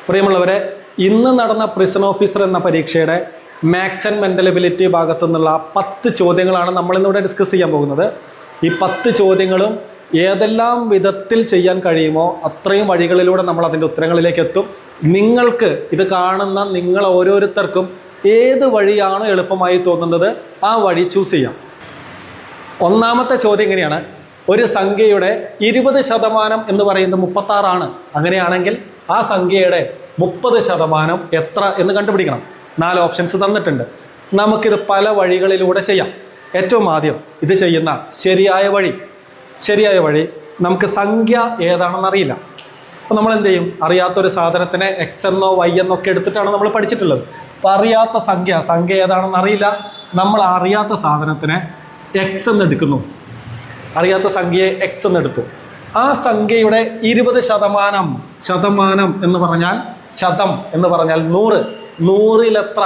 പ്രിയമുള്ളവരെ, ഇന്ന് നടന്ന പ്രിസൺ ഓഫീസർ എന്ന പരീക്ഷയുടെ മാത്സ് ആൻഡ് മെൻ്റൽ എബിലിറ്റി ഭാഗത്തു നിന്നുള്ള 10 ചോദ്യങ്ങളാണ് നമ്മളിന്നിവിടെ ഡിസ്കസ് ചെയ്യാൻ പോകുന്നത്. ഈ 10 ചോദ്യങ്ങളും ഏതെല്ലാം വിധത്തിൽ ചെയ്യാൻ കഴിയുമോ അത്രയും വഴികളിലൂടെ നമ്മൾ അതിൻ്റെ ഉത്തരങ്ങളിലേക്ക് എത്തും. നിങ്ങൾക്ക് ഇത് കാണുന്ന നിങ്ങൾ ഓരോരുത്തർക്കും ഏത് വഴിയാണോ എളുപ്പമായി തോന്നുന്നത് ആ വഴി ചൂസ് ചെയ്യാം. ഒന്നാമത്തെ ചോദ്യം ഇങ്ങനെയാണ്: ഒരു സംഖ്യയുടെ 20% എന്ന് പറയുന്നത് 36 ആണ്. അങ്ങനെയാണെങ്കിൽ ആ സംഖ്യയുടെ 30% എത്ര എന്ന് കണ്ടുപിടിക്കണം. 4 ഓപ്ഷൻസ് തന്നിട്ടുണ്ട്. നമുക്കിത് പല വഴികളിലൂടെ ചെയ്യാം. ഏറ്റവും ആദ്യം ഇത് ചെയ്യുന്ന ശരിയായ വഴി നമുക്ക് സംഖ്യ ഏതാണെന്ന് അറിയില്ല. അപ്പോൾ നമ്മൾ എന്ത് ചെയ്യും? അറിയാത്തൊരു സാധനത്തിനെ എക്സ് എന്നോ വൈ എന്നോ ഒക്കെ എടുത്തിട്ടാണ് നമ്മൾ പഠിച്ചിട്ടുള്ളത്. അപ്പോൾ അറിയാത്ത സംഖ്യ ഏതാണെന്ന് അറിയില്ല. നമ്മൾ അറിയാത്ത സാധനത്തിനെ എക്സ് എന്ന് എടുക്കുന്നു. അറിയാത്ത സംഖ്യയെ എക്സ് എന്ന് എടുത്തു. ആ സംഖ്യയുടെ 20% എന്ന് പറഞ്ഞാൽ ശതം എന്ന് പറഞ്ഞാൽ 100. 100ൽ എത്ര?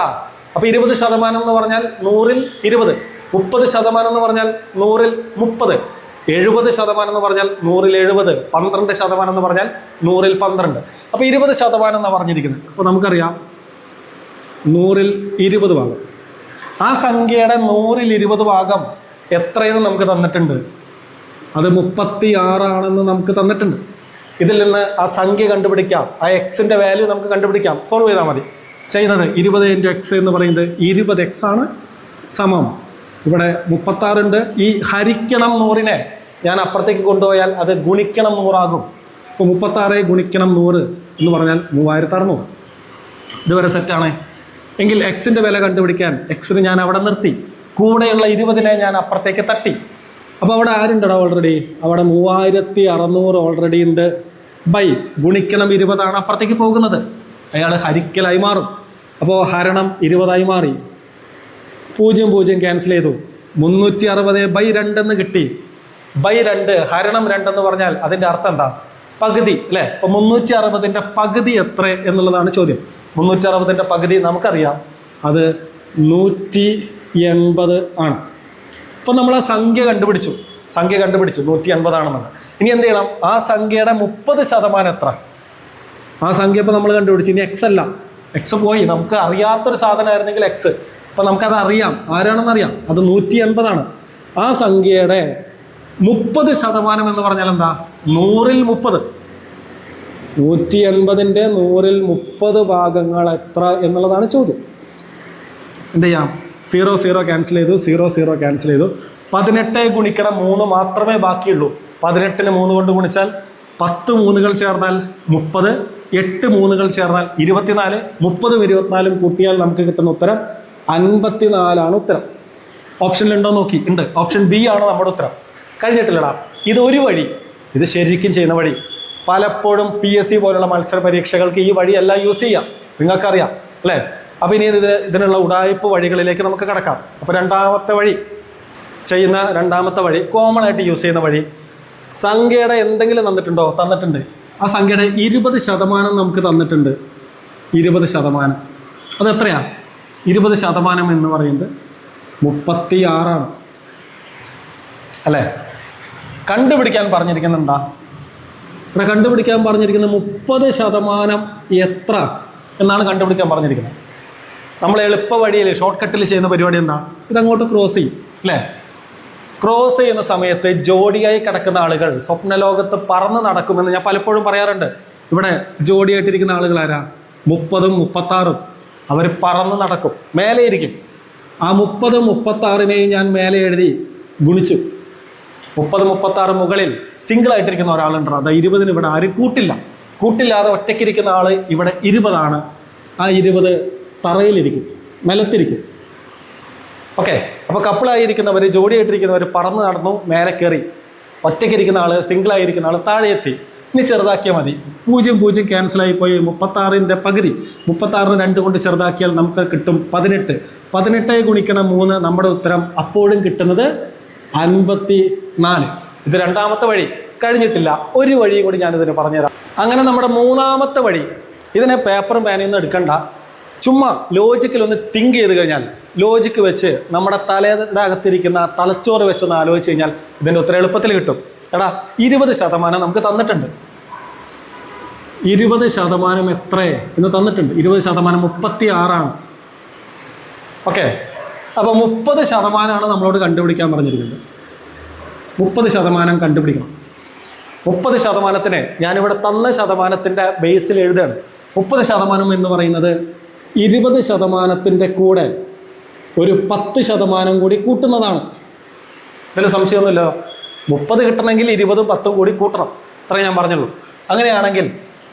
അപ്പോൾ 20% എന്ന് പറഞ്ഞാൽ 100ൽ 20. 30% എന്ന് പറഞ്ഞാൽ 100ൽ 30. 70% എന്ന് പറഞ്ഞാൽ 100ൽ 70. 12% എന്ന് പറഞ്ഞാൽ 100ൽ 12. അപ്പോൾ 20% എന്നാണ് പറഞ്ഞിരിക്കുന്നത്. അപ്പോൾ നമുക്കറിയാം 100ൽ 20 ഭാഗം. ആ സംഖ്യയുടെ 100ൽ 20 ഭാഗം എത്രയെന്ന് നമുക്ക് തന്നിട്ടുണ്ട്. അത് 36 ആണെന്ന് നമുക്ക് തന്നിട്ടുണ്ട്. ഇതിൽ നിന്ന് ആ സംഖ്യ കണ്ടുപിടിക്കാം. ആ എക്സിൻ്റെ വാല്യൂ നമുക്ക് കണ്ടുപിടിക്കാം. സോൾവ് ചെയ്താൽ മതി. ചെയ്യുന്നത് 20 × x എന്ന് പറയുന്നത് 20x ആണ്. സമം ഇവിടെ 36 ഉണ്ട്. ഈ ഹരിക്കണം 100നെ ഞാൻ അപ്പുറത്തേക്ക് കൊണ്ടുപോയാൽ അത് ഗുണിക്കണം 100 ആകും. അപ്പോൾ 36 ഗുണിക്കണം 100 എന്ന് പറഞ്ഞാൽ 3600. ഇതുവരെ സെറ്റാണ്. എങ്കിൽ എക്സിൻ്റെ വില കണ്ടുപിടിക്കാൻ എക്സിന് ഞാൻ അവിടെ നിർത്തി. കൂടെയുള്ള 20നെ ഞാൻ അപ്പുറത്തേക്ക് തട്ടി. അപ്പോൾ അവിടെ ആരുണ്ടോ ഓൾറെഡി? അവിടെ 3600 ഓൾറെഡി ഉണ്ട്. ബൈ ഗുണിക്കണം 20 ആണ് അപ്പുറത്തേക്ക് പോകുന്നത്. അയാൾ ഹരിക്കലായി മാറും. അപ്പോൾ ഹരണം 20 മാറി. 0 ക്യാൻസൽ ചെയ്തു. 360/2 എന്ന് കിട്ടി. ബൈ 2 ഹരണം 2 എന്ന് പറഞ്ഞാൽ അതിൻ്റെ അർത്ഥം എന്താ? പകുതി അല്ലേ? അപ്പോൾ 360ൻ്റെ പകുതി എത്ര എന്നുള്ളതാണ് ചോദ്യം. 360ൻ്റെ പകുതി നമുക്കറിയാം, അത് 180 ആണ്. അപ്പോൾ നമ്മൾ ആ സംഖ്യ കണ്ടുപിടിച്ചു 180 ആണെന്നാണ്. ഇനി എന്ത് ചെയ്യണം? ആ സംഖ്യയുടെ 30% എത്ര? ആ സംഖ്യ ഇപ്പോൾ നമ്മൾ കണ്ടുപിടിച്ചു. ഇനി എക്സ് അല്ല, എക്സ് പോയി. നമുക്ക് അറിയാത്തൊരു സാധനമായിരുന്നെങ്കിൽ എക്സ്. അപ്പോൾ നമുക്കത് അറിയാം, ആരാണെന്നറിയാം. അത് 180 ആണ്. ആ സംഖ്യയുടെ 30% എന്ന് പറഞ്ഞാൽ എന്താ? 100ൽ 30. 180ൻ്റെ 100ൽ 30 ഭാഗങ്ങൾ എത്ര എന്നുള്ളതാണ് ചോദ്യം. എന്ത് ചെയ്യാം? 0 ക്യാൻസൽ ചെയ്തു. 0 ക്യാൻസൽ ചെയ്തു. 18 ഗുണിക്കണം 3 മാത്രമേ ബാക്കിയുള്ളൂ. 18ന് 3 കൊണ്ട് ഗുണിച്ചാൽ 10 3കൾ ചേർന്നാൽ 30. 8 3കൾ ചേർന്നാൽ 24. 30ഉം 24ഉം കൂട്ടിയാൽ നമുക്ക് കിട്ടുന്ന ഉത്തരം 54 ആണ് ഉത്തരം. ഓപ്ഷനിലുണ്ടോ നോക്കി. ഉണ്ട്. ഓപ്ഷൻ ബി ആണ് നമ്മുടെ ഉത്തരം. കഴിഞ്ഞിട്ടില്ലടാ. ഇതൊരു വഴി. ഇത് ശരിക്കും ചെയ്യുന്ന വഴി. പലപ്പോഴും PSC പോലുള്ള മത്സര പരീക്ഷകൾക്ക് ഈ വഴിയെല്ലാം യൂസ് ചെയ്യാം. നിങ്ങൾക്കറിയാം അല്ലേ? അപ്പോൾ ഇനി ഇതിനുള്ള ഉടായ്പ വഴികളിലേക്ക് നമുക്ക് കടക്കാം. അപ്പോൾ രണ്ടാമത്തെ വഴി കോമൺ ആയിട്ട് യൂസ് ചെയ്യുന്ന വഴി. സംഖ്യയുടെ എന്തെങ്കിലും തന്നിട്ടുണ്ടോ? തന്നിട്ടുണ്ട്. ആ സംഖ്യയുടെ 20% നമുക്ക് തന്നിട്ടുണ്ട്. 20%. അതെത്രയാ? 20% എന്ന് പറയുന്നത് 36 ആണ് അല്ലേ? കണ്ടുപിടിക്കാൻ പറഞ്ഞിരിക്കുന്നത് എന്താ? ഇവിടെ കണ്ടുപിടിക്കാൻ പറഞ്ഞിരിക്കുന്നത് 30% എത്ര എന്നാണ് കണ്ടുപിടിക്കാൻ പറഞ്ഞിരിക്കുന്നത്. നമ്മൾ എളുപ്പ വഴിയിൽ ഷോർട്ട് കട്ടിൽ ചെയ്യുന്ന പരിപാടി എന്താ? ഇതങ്ങോട്ട് ക്രോസ് ചെയ്യും അല്ലേ? ക്രോസ് ചെയ്യുന്ന സമയത്ത് ജോഡിയായി കിടക്കുന്ന ആളുകൾ സ്വപ്നലോകത്ത് പറന്ന് നടക്കുമെന്ന് ഞാൻ പലപ്പോഴും പറയാറുണ്ട്. ഇവിടെ ജോഡിയായിട്ടിരിക്കുന്ന ആളുകൾ ആരാ? 30ഉം 36ഉം. അവർ പറന്ന് നടക്കും, മേലെ ഇരിക്കും. ആ 30 36നെയും ഞാൻ മേലെ എഴുതി ഗുണിച്ചു. 30 36 മുകളിൽ സിംഗിളായിട്ടിരിക്കുന്ന ഒരാളുണ്ട്. അത് 20ന് ഇവിടെ ആരും കൂട്ടില്ലാതെ ഒറ്റയ്ക്കിരിക്കുന്ന ആൾ ഇവിടെ 20 ആണ്. ആ 20 തറയിലിരിക്കും, നിലത്തിരിക്കും. ഓക്കെ. അപ്പോൾ കപ്പിളായിരിക്കുന്നവർ, ജോഡിയായിട്ടിരിക്കുന്നവർ പറന്ന് നടന്നു, മേലെ കയറി. ഒറ്റയ്ക്കിരിക്കുന്ന ആൾ, സിംഗിളായിരിക്കുന്ന ആൾ താഴെ എത്തി. ഇനി ചെറുതാക്കിയാൽ മതി. 0 ക്യാൻസലായി പോയി. 36ൻ്റെ പകുതി 36ന് 2 കൊണ്ട് ചെറുതാക്കിയാൽ നമുക്ക് കിട്ടും 18. 18 ഗുണിക്കണം 3 നമ്മുടെ ഉത്തരം. അപ്പോഴും കിട്ടുന്നത് 54. ഇത് രണ്ടാമത്തെ വഴി. കഴിഞ്ഞിട്ടില്ല. ഒരു വഴിയും കൂടി ഞാനിതിന് പറഞ്ഞുതരാം. അങ്ങനെ നമ്മുടെ മൂന്നാമത്തെ വഴി. ഇതിനെ പേപ്പറും പേനയും ഒന്നും എടുക്കണ്ട. ചുമ്മാ ലോജിക്കിലൊന്ന് തിങ്ക് ചെയ്ത് കഴിഞ്ഞാൽ, ലോജിക്ക് വെച്ച് നമ്മുടെ തലയുടെ അകത്തിരിക്കുന്ന തലച്ചോറ് വെച്ചൊന്ന് ആലോചിച്ച് കഴിഞ്ഞാൽ ഇതിൻ്റെ ഉത്തരം എളുപ്പത്തിൽ കിട്ടും. എടാ 20% നമുക്ക് തന്നിട്ടുണ്ട്. 20% എത്ര എന്ന് തന്നിട്ടുണ്ട്. 20% 36. ഓക്കെ, അപ്പോൾ 30% നമ്മളോട് കണ്ടുപിടിക്കാൻ പറഞ്ഞിരിക്കുന്നത്. 30% കണ്ടുപിടിക്കണം. 30%-നെ ഞാനിവിടെ തന്ന ശതമാനത്തിൻ്റെ ബേസിൽ എഴുതുകയാണ്. 30% എന്ന് പറയുന്നത് 20%-ൻ്റെ കൂടെ ഒരു 10% കൂടി കൂട്ടുന്നതാണ്. ഇതിൽ സംശയമൊന്നുമില്ല. 30 കിട്ടണമെങ്കിൽ 20ഉം 10ഉം കൂടി കൂട്ടണം. അത്രേ ഞാൻ പറഞ്ഞുള്ളൂ. അങ്ങനെയാണെങ്കിൽ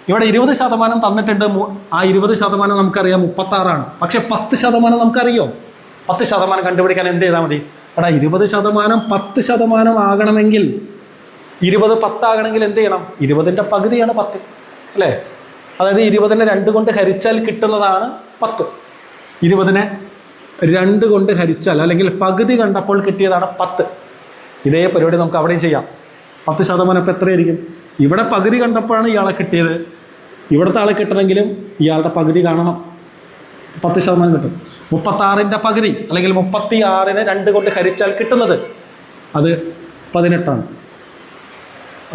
ഇവിടെ 20% തന്നിട്ടുണ്ട്. ആ 20% നമുക്കറിയാം 36. പക്ഷെ 10% നമുക്കറിയോ? 10% കണ്ടുപിടിക്കാൻ എന്ത് ചെയ്താൽ മതി? എടാ 20% 10% ആകണമെങ്കിൽ 20 10 ആകണമെങ്കിൽ എന്ത് ചെയ്യണം? 20ൻ്റെ പകുതിയാണ് 10, അല്ലേ? അതായത് 20നെ 2 കൊണ്ട് ഹരിച്ചാൽ കിട്ടുന്നതാണ് 10. 20നെ 2 കൊണ്ട് ഹരിച്ചാൽ അല്ലെങ്കിൽ പകുതി കണ്ടപ്പോൾ കിട്ടിയതാണ് 10. ഇതേ പരിപാടി നമുക്ക് അവിടെയും ചെയ്യാം. 10% ഇപ്പം എത്രയായിരിക്കും? ഇവിടെ പകുതി കണ്ടപ്പോഴാണ് ഇയാളെ കിട്ടിയത്. ഇവിടുത്തെ ആളെ കിട്ടണമെങ്കിലും ഇയാളുടെ പകുതി കാണണം. 10% കിട്ടും. 36ൻ്റെ പകുതി അല്ലെങ്കിൽ 36നെ 2 കൊണ്ട് ഹരിച്ചാൽ കിട്ടുന്നത് അത് 18ആണ്.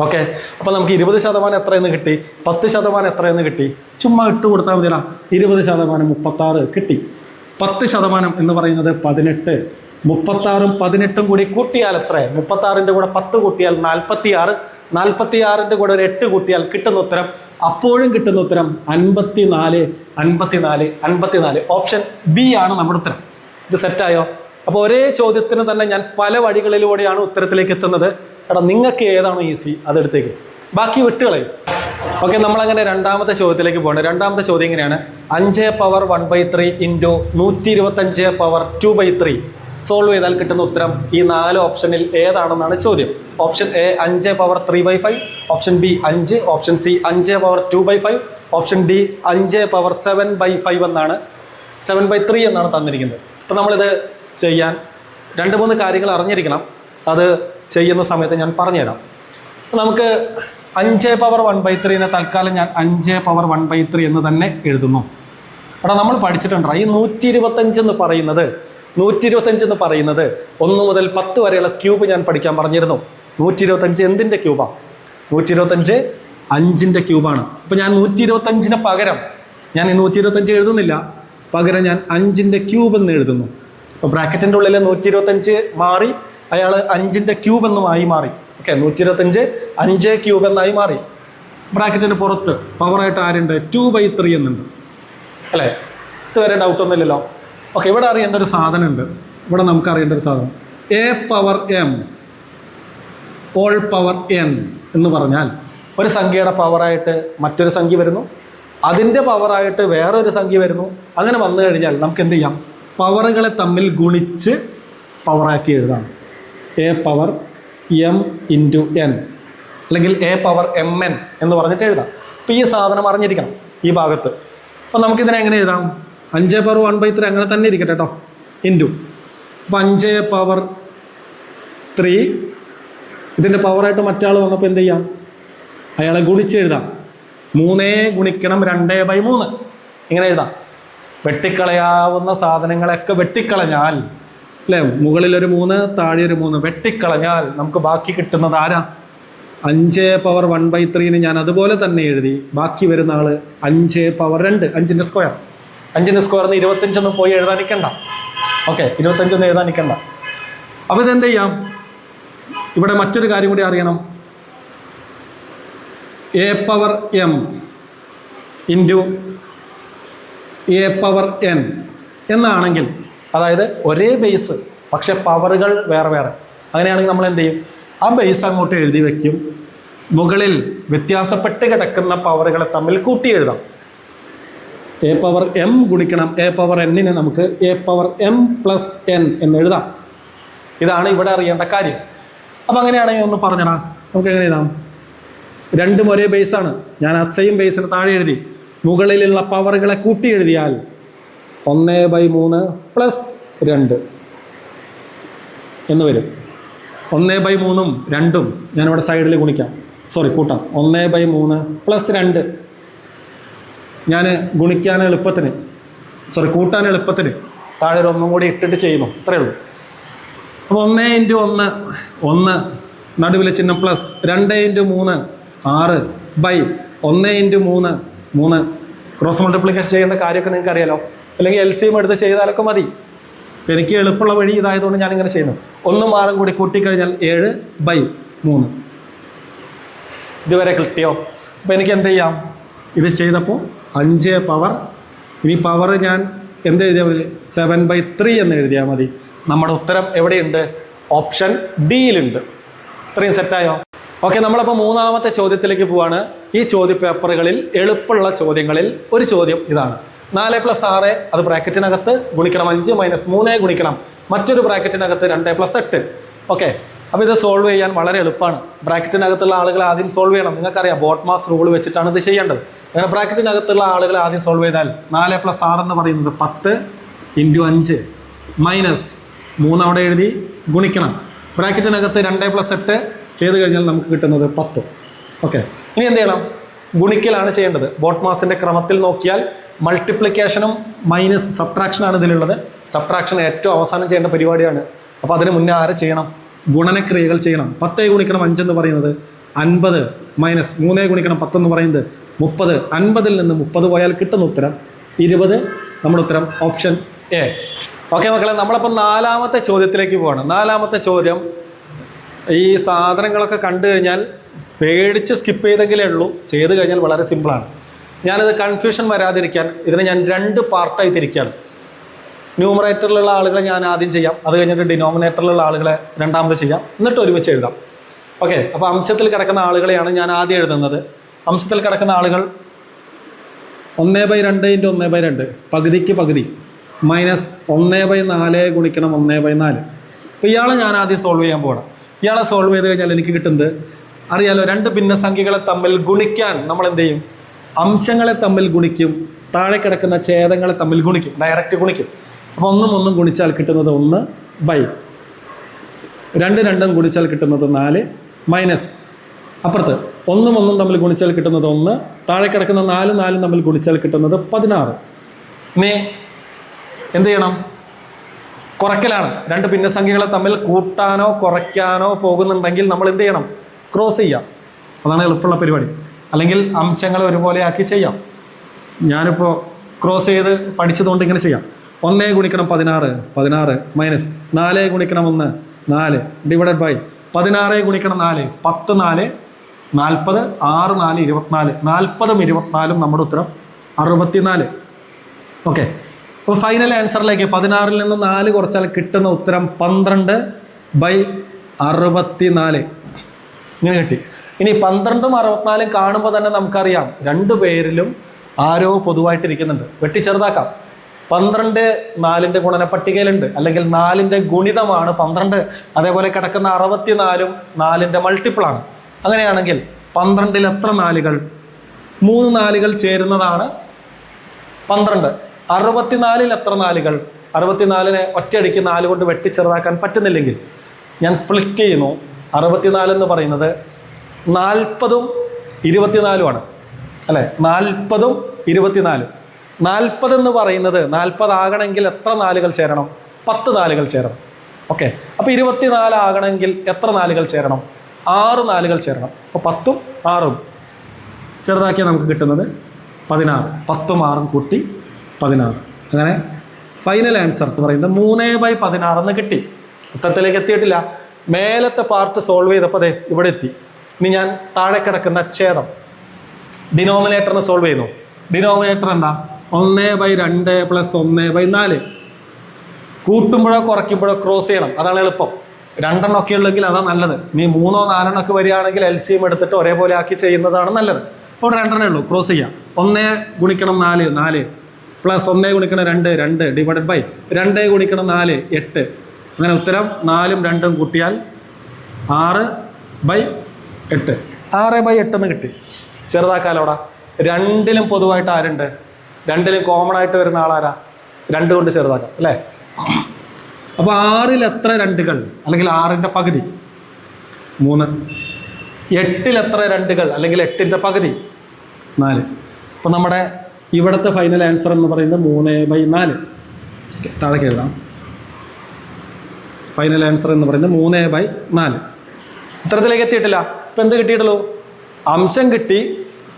ഓക്കെ, അപ്പോൾ നമുക്ക് 20% എത്രയെന്ന് കിട്ടി, 10% എത്രയെന്ന് കിട്ടി. ചുമ്മാ ഇട്ട് കൊടുത്താൽ മതിയല്ല. 20% 36 കിട്ടി. 10% എന്ന് പറയുന്നത് 18. 36ഉം 18ഉം കൂടി കൂട്ടിയാൽ എത്ര? 36ൻ്റെ കൂടെ 10 കൂട്ടിയാൽ 46. 46ൻ്റെ കൂടെ ഒരു 8 കൂട്ടിയാൽ കിട്ടുന്ന ഉത്തരം, അപ്പോഴും കിട്ടുന്ന ഉത്തരം 54. 54 54. ഓപ്ഷൻ ബി ആണ് നമ്മുടെ ഉത്തരം. ഇത് സെറ്റായോ? അപ്പോൾ ഒരേ ചോദ്യത്തിന് തന്നെ ഞാൻ പല വഴികളിലൂടെയാണ് ഉത്തരത്തിലേക്ക് എത്തുന്നത്. എടാ നിങ്ങൾക്ക് ഏതാണോ ഈസി അതെടുത്തേക്ക്, ബാക്കി വിട്ടുകളയും. ഓക്കെ, നമ്മളങ്ങനെ രണ്ടാമത്തെ ചോദ്യത്തിലേക്ക് പോകണം. രണ്ടാമത്തെ ചോദ്യം ഇങ്ങനെയാണ്: 5⁻1/3 ഇൻറ്റു 125⁻2/3 സോൾവ് ചെയ്താൽ കിട്ടുന്ന ഉത്തരം ഈ 4 ഓപ്ഷനിൽ ഏതാണെന്നാണ് ചോദ്യം. Option A 5/3/5, option B 5, option C 5/2/5, option D 5/7/5 എന്നാണ്, 7/3 എന്നാണ് തന്നിരിക്കുന്നത്. അപ്പോൾ നമ്മളിത് ചെയ്യാൻ 2-3 കാര്യങ്ങൾ അറിഞ്ഞിരിക്കണം. അത് ചെയ്യുന്ന സമയത്ത് ഞാൻ പറഞ്ഞുതരാം. അപ്പോൾ നമുക്ക് 5/1/3നെ തൽക്കാലം ഞാൻ 5/1/3 എന്ന് തന്നെ എഴുതുന്നു. എടാ നമ്മൾ പഠിച്ചിട്ടുണ്ടോ ഈ 125 എന്ന് പറയുന്നത് 1 മുതൽ 10 വരെയുള്ള ക്യൂബ് ഞാൻ പഠിക്കാൻ പറഞ്ഞിരുന്നു. 125 എന്തിൻ്റെ ക്യൂബാണ്? 125 5ൻ്റെ ക്യൂബാണ്. അപ്പോൾ ഞാൻ 125ന് പകരം ഞാൻ ഈ 125 എഴുതുന്നില്ല, പകരം ഞാൻ 5ൻ്റെ ക്യൂബ് എന്ന് എഴുതുന്നു. അപ്പോൾ ബ്രാക്കറ്റിൻ്റെ ഉള്ളിൽ 125 മാറി, അയാൾ 5ൻ്റെ ക്യൂബ് എന്നുമായി മാറി. ഓക്കെ, 125 5 ക്യൂബ് എന്നായി മാറി. ബ്രാക്കറ്റിന് പുറത്ത് പവറായിട്ട് ആരുണ്ട്? 2/3 എന്നുണ്ട്, അല്ലേ? ഇതുവരെ ഡൗട്ടൊന്നുമില്ലല്ലോ. ഓക്കെ, ഇവിടെ അറിയേണ്ട ഒരു സാധനമുണ്ട്. ഇവിടെ നമുക്ക് അറിയേണ്ട ഒരു സാധനം a⁻m n എന്ന് പറഞ്ഞാൽ ഒരു സംഖ്യയുടെ പവറായിട്ട് മറ്റൊരു സംഖ്യ വരുന്നു, അതിൻ്റെ പവറായിട്ട് വേറൊരു സംഖ്യ വരുന്നു. അങ്ങനെ വന്നു കഴിഞ്ഞാൽ നമുക്ക് എന്ത് ചെയ്യാം? പവറുകളെ തമ്മിൽ ഗുണിച്ച് പവറാക്കി എഴുതാം. a⁻m × n അല്ലെങ്കിൽ a⁻mn എന്ന് പറഞ്ഞിട്ട് എഴുതാം. അപ്പോൾ ഈ സാധനം അറിഞ്ഞിരിക്കണം ഈ ഭാഗത്ത്. അപ്പോൾ നമുക്കിതിനെ എങ്ങനെ എഴുതാം? 5/1/3 അങ്ങനെ തന്നെ ഇരിക്കട്ടെ കേട്ടോ, ഇൻറ്റു. അപ്പോൾ 5/3 ഇതിൻ്റെ പവറായിട്ട് മറ്റാൾ വന്നപ്പോൾ എന്ത് ചെയ്യാം? അയാളെ ഗുണിച്ച് എഴുതാം. 3 ഗുണിക്കണം 2/3 ഇങ്ങനെ എഴുതാം. വെട്ടിക്കളയാവുന്ന സാധനങ്ങളൊക്കെ വെട്ടിക്കളഞ്ഞാൽ, അല്ലേ? മുകളിലൊരു 3, താഴെ ഒരു 3 വെട്ടിക്കളഞ്ഞാൽ നമുക്ക് ബാക്കി കിട്ടുന്നത് ആരാ? 5/1/3ന് ഞാൻ അതുപോലെ തന്നെ എഴുതി. ബാക്കി വരുന്ന ആൾ 5/2, 5ൻ്റെ സ്ക്വയർ. 5ൻ്റെ സ്ക്വയറിന് 25 പോയി എഴുതാൻ നിൽക്കണ്ട. ഓക്കെ, 25 എഴുതാൻ നിൽക്കണ്ട. അപ്പോൾ ഇതെന്ത് ചെയ്യാം? ഇവിടെ മറ്റൊരു കാര്യം കൂടി അറിയണം. a⁻m × a⁻n എന്നാണെങ്കിൽ, അതായത് ഒരേ ബേസ് പക്ഷെ പവറുകൾ വേറെ വേറെ, അങ്ങനെയാണെങ്കിൽ നമ്മൾ എന്ത് ചെയ്യും? ആ ബേസ് അങ്ങോട്ട് എഴുതി വയ്ക്കും. മുകളിൽ വ്യത്യാസപ്പെട്ട് കിടക്കുന്ന പവറുകളെ തമ്മിൽ കൂട്ടി എഴുതാം. a⁻m ഗുണിക്കണം a⁻n-നെ നമുക്ക് a⁻m + n എന്ന് എഴുതാം. ഇതാണ് ഇവിടെ അറിയേണ്ട കാര്യം. അപ്പോൾ അങ്ങനെയാണെങ്കിൽ ഒന്ന് പറഞ്ഞടാ, നമുക്ക് എങ്ങനെ എഴുതാം? രണ്ടും ഒരേ ബേസാണ്. ഞാൻ ആ സെയിം ബേസിന് താഴെ എഴുതി. മുകളിലുള്ള പവറുകളെ കൂട്ടി എഴുതിയാൽ 1/3 + 2 എന്ന് വരും. 1/3ഉം 2ഉം ഞാനിവിടെ സൈഡിൽ കൂട്ടാം. 1/3 + 2 ഞാൻ ഗുണിക്കാൻ എളുപ്പത്തിന്, കൂട്ടാൻ എളുപ്പത്തിന് താഴെ ഒരു 1 കൂടി ഇട്ടിട്ട് ചെയ്യുന്നു, അത്രയേ ഉള്ളൂ. അപ്പോൾ 1 × 1 1, നടുവിലെ ചിഹ്നം പ്ലസ്, 2 × 3 6, 1 × 3 3. ക്രോസ് മൾട്ടിപ്ലിക്കേഷൻ ചെയ്യേണ്ട കാര്യമൊക്കെ നിങ്ങൾക്ക് അറിയാലോ, അല്ലെങ്കിൽ LCM എടുത്ത് ചെയ്താലൊക്കെ മതി. എനിക്ക് എളുപ്പമുള്ള വഴി ഇതായതുകൊണ്ട് ഞാനിങ്ങനെ ചെയ്യുന്നു. 1 6 കൂടി കൂട്ടിക്കഴിഞ്ഞാൽ 7/3. ഇതുവരെ കിട്ടിയോ? അപ്പോൾ എനിക്ക് എന്ത് ചെയ്യാം? ഇത് ചെയ്തപ്പോൾ 5 പവർ, ഇനി പവർ ഞാൻ എന്ത് എഴുതിയാൽ മതി? 7/3 എന്ന് എഴുതിയാൽ മതി. നമ്മുടെ ഉത്തരം എവിടെയുണ്ട്? ഓപ്ഷൻ ഡിയിലുണ്ട്. ഇത്രയും സെറ്റായോ? ഓക്കെ, നമ്മളപ്പോൾ മൂന്നാമത്തെ ചോദ്യത്തിലേക്ക് പോവാണ്. ഈ ചോദ്യ പേപ്പറുകളിൽ എളുപ്പമുള്ള ചോദ്യങ്ങളിൽ ഒരു ചോദ്യം ഇതാണ്. 4 + 6 അത് ബ്രാക്കറ്റിനകത്ത് ഗുണിക്കണം 5 - 3 ഗുണിക്കണം മറ്റൊരു ബ്രാക്കറ്റിനകത്ത് 2 + 8. ഓക്കെ, അപ്പോൾ ഇത് സോൾവ് ചെയ്യാൻ വളരെ എളുപ്പമാണ്. ബ്രാക്കറ്റിനകത്തുള്ള ആളുകൾ ആദ്യം സോൾവ് ചെയ്യണം. നിങ്ങൾക്കറിയാം ബോട്ട്മാസ് റൂൾ വെച്ചിട്ടാണ് ഇത് ചെയ്യേണ്ടത്. അങ്ങനെ ബ്രാക്കറ്റിനകത്തുള്ള ആളുകൾ ആദ്യം സോൾവ് ചെയ്താൽ 4 + 6 എന്ന് പറയുന്നത് 10 × 5 മൈനസ് 3 അവിടെ എഴുതി ഗുണിക്കണം ബ്രാക്കറ്റിനകത്ത് 2 + 8 ചെയ്ത് കഴിഞ്ഞാൽ നമുക്ക് കിട്ടുന്നത് 10. ഓക്കെ, ഇനി എന്ത് ചെയ്യണം? ഗുണിക്കലാണ് ചെയ്യേണ്ടത്. ബോട്ട്മാസിൻ്റെ ക്രമത്തിൽ നോക്കിയാൽ മൾട്ടിപ്ലിക്കേഷനും മൈനസ് സബ്ട്രാക്ഷനാണ് ഇതിലുള്ളത്. സബ്ട്രാക്ഷൻ ഏറ്റവും അവസാനം ചെയ്യേണ്ട പരിപാടിയാണ്. അപ്പോൾ അതിന് മുന്നേ ആരെ ചെയ്യണം? ഗുണനക്രിയകൾ ചെയ്യണം. 10 × 5 എന്ന് പറയുന്നത് 50 മൈനസ് 3 × 10 എന്ന് പറയുന്നത് 30. 50-ൽ നിന്ന് 30 പോയാൽ കിട്ടുന്ന ഉത്തരം 20. നമ്മുടെ ഉത്തരം ഓപ്ഷൻ എ. ഓക്കെ മക്കളെ, നമ്മളപ്പോൾ നാലാമത്തെ ചോദ്യത്തിലേക്ക് പോവാണ്. നാലാമത്തെ ചോദ്യം ഈ സാധനങ്ങളൊക്കെ കണ്ടു കഴിഞ്ഞാൽ പേടിച്ച് സ്കിപ്പ് ചെയ്തെങ്കിലേ ഉള്ളൂ. ചെയ്ത് കഴിഞ്ഞാൽ വളരെ സിമ്പിളാണ്. ഞാനിത് കൺഫ്യൂഷൻ വരാതിരിക്കാൻ ഇതിനെ ഞാൻ 2 പാർട്ടായി തിരിക്കുകയാണ്. ന്യൂമറേറ്ററിലുള്ള ആളുകളെ ഞാൻ ആദ്യം ചെയ്യാം, അത് കഴിഞ്ഞിട്ട് ഡിനോമിനേറ്ററിലുള്ള ആളുകളെ രണ്ടാമത് ചെയ്യാം, എന്നിട്ട് ഒരുമിച്ച് എഴുതാം. ഓക്കെ, അപ്പോൾ അംശത്തിൽ കിടക്കുന്ന ആളുകളെയാണ് ഞാൻ ആദ്യം എഴുതുന്നത്. അംശത്തിൽ കിടക്കുന്ന ആളുകൾ 1/2 × 1/2 പകുതിക്ക് പകുതി മൈനസ് 1/4 ഗുണിക്കണം 1/4. അപ്പോൾ ഇയാളെ ഞാൻ ആദ്യം സോൾവ് ചെയ്യാൻ പോകണം. ഇയാളെ സോൾവ് ചെയ്ത് കഴിഞ്ഞാൽ എനിക്ക് കിട്ടുന്നത് അറിയാലോ, 2 ഭിന്നസംഖ്യകളെ തമ്മിൽ ഗുണിക്കാൻ നമ്മൾ എന്ത് ചെയ്യും? അംശങ്ങളെ തമ്മിൽ ഗുണിക്കും, താഴെ കിടക്കുന്ന ഛേദങ്ങളെ തമ്മിൽ ഗുണിക്കും, ഡയറക്റ്റ് ഗുണിക്കും. അപ്പോൾ 1 1 ഗുണിച്ചാൽ കിട്ടുന്നത് 1/2 2 ഗുണിച്ചാൽ കിട്ടുന്നത് 4 മൈനസ് അപ്പുറത്ത് 1 1 തമ്മിൽ ഗുണിച്ചാൽ കിട്ടുന്നത് 1, താഴെ കിടക്കുന്ന 4 4 തമ്മിൽ ഗുണിച്ചാൽ കിട്ടുന്നത് 16. ഇനി എന്ത് ചെയ്യണം? കുറയ്ക്കലാണ്. 2 ഭിന്നസംഖ്യകളെ തമ്മിൽ കൂട്ടാനോ കുറയ്ക്കാനോ പോകുന്നുണ്ടെങ്കിൽ നമ്മൾ എന്ത് ചെയ്യണം? ക്രോസ് ചെയ്യാം. അതാണ് എളുപ്പമുള്ള പരിപാടി. അല്ലെങ്കിൽ അംശങ്ങൾ ഒരുപോലെ ആക്കി ചെയ്യാം. ഞാനിപ്പോൾ ക്രോസ് ചെയ്ത് പഠിച്ചതുകൊണ്ട് ഇങ്ങനെ ചെയ്യാം. 1 ഗുണിക്കണം 16 16 മൈനസ് 4 ഗുണിക്കണം 1 4 ഡിവൈഡഡ് ബൈ 16 ഗുണിക്കണം 4 10 4 40 6 4 24 40ഉം 24ഉം നമ്മുടെ ഉത്തരം 64. ഓക്കെ, അപ്പോൾ ഫൈനൽ ആൻസറിലേക്ക് 16-ൽ നിന്ന് 4 കുറച്ചാൽ കിട്ടുന്ന ഉത്തരം 12/64 ഇങ്ങനെ കിട്ടി. ഇനി 12ഉം 64ഉം കാണുമ്പോൾ തന്നെ നമുക്കറിയാം 2 പേരിലും ആരോ പൊതുവായിട്ടിരിക്കുന്നുണ്ട്. വെട്ടി ചെറുതാക്കാം. 12 4ൻ്റെ ഗുണന പട്ടികയിലുണ്ട്, അല്ലെങ്കിൽ 4ൻ്റെ ഗുണിതമാണ് 12. അതേപോലെ കിടക്കുന്ന 64ഉം 4ൻ്റെ മൾട്ടിപ്പിളാണ്. അങ്ങനെയാണെങ്കിൽ 12-ൽ എത്ര 4കൾ? 3 4കൾ ചേരുന്നതാണ് 12. 64-ൽ എത്ര 4കൾ? 64-നെ ഒറ്റയടിക്ക് 4 കൊണ്ട് വെട്ടി ചെറുതാക്കാൻ പറ്റുന്നില്ലെങ്കിൽ ഞാൻ സ്പ്ലിറ്റ് ചെയ്യുന്നു. 64 എന്ന് പറയുന്നത് 40ഉം 24ഉമാണ് അല്ലേ? 40ഉം 24. 40 എന്ന് പറയുന്നത് 40 ആകണമെങ്കിൽ എത്ര 4കൾ ചേരണം? 10 4കൾ ചേരണം. ഓക്കെ, അപ്പോൾ 24 ആകണമെങ്കിൽ എത്ര 4കൾ ചേരണം? 6 4കൾ ചേരണം. അപ്പോൾ 10ഉം 6ഉം ചെറുതാക്കിയാൽ നമുക്ക് കിട്ടുന്നത് 16. 10ഉം 6ഉം കൂട്ടി 16. അങ്ങനെ ഫൈനൽ ആൻസർ എന്ന് പറയുന്നത് 3/16 എന്ന് കിട്ടി. ഉത്തരത്തിലേക്ക് എത്തിയിട്ടില്ല. മേലത്തെ പാർട്ട് സോൾവ് ചെയ്തപ്പോൾ അതെ ഇവിടെ എത്തി. ഇനി ഞാൻ താഴെ കിടക്കുന്ന ഛേദം ഡിനോമിനേറ്ററിന് സോൾവ് ചെയ്യുന്നു. ഡിനോമിനേറ്റർ എന്താ? 1/2 + 1/4. കൂട്ടുമ്പോഴോ കുറയ്ക്കുമ്പോഴോ ക്രോസ് ചെയ്യണം, അതാണ് എളുപ്പം. 2 ഒക്കെ ഉള്ളെങ്കിൽ അതാണ് നല്ലത്. ഇനി 3 4 ഒക്കെ വരികയാണെങ്കിൽ LCM എടുത്തിട്ട് ഒരേപോലെ ആക്കി ചെയ്യുന്നതാണ് നല്ലത്. ഇപ്പോൾ 2 ഉള്ളൂ, ക്രോസ് ചെയ്യാം. 1 ഗുണിക്കണം 4 4 പ്ലസ് 1 ഗുണിക്കണം 2 2 ഡിവൈഡഡ് ബൈ 2 ഗുണിക്കണം 4 8. അങ്ങനെ ഉത്തരം 4ഉം 2ഉം കൂട്ടിയാൽ 6/8. 6/8 എന്ന് കിട്ടി. ചെറുതാക്കാലോടാ. 2ലും പൊതുവായിട്ട് ആരുണ്ട്? 2ലും കോമൺ ആയിട്ട് വരുന്ന ആളാരാ? 2 കൊണ്ട് ചെറുതാക്കാം അല്ലേ? അപ്പോൾ 6-ൽ എത്ര 2കൾ? അല്ലെങ്കിൽ 6ൻ്റെ പകുതി 3. 8-ൽ എത്ര 2കൾ? അല്ലെങ്കിൽ 8ൻ്റെ പകുതി 4. അപ്പോൾ നമ്മുടെ ഇവിടുത്തെ ഫൈനൽ ആൻസർ എന്ന് പറയുന്നത് 3/4. താഴേക്ക് എഴുതാം. ഫൈനൽ ആൻസർ എന്ന് പറയുന്നത് 3/4. ഉത്തരത്തിലേക്ക് എത്തിയിട്ടില്ല. ഇപ്പം എന്ത് കിട്ടിയിട്ടുള്ളൂ? അംശം കിട്ടി,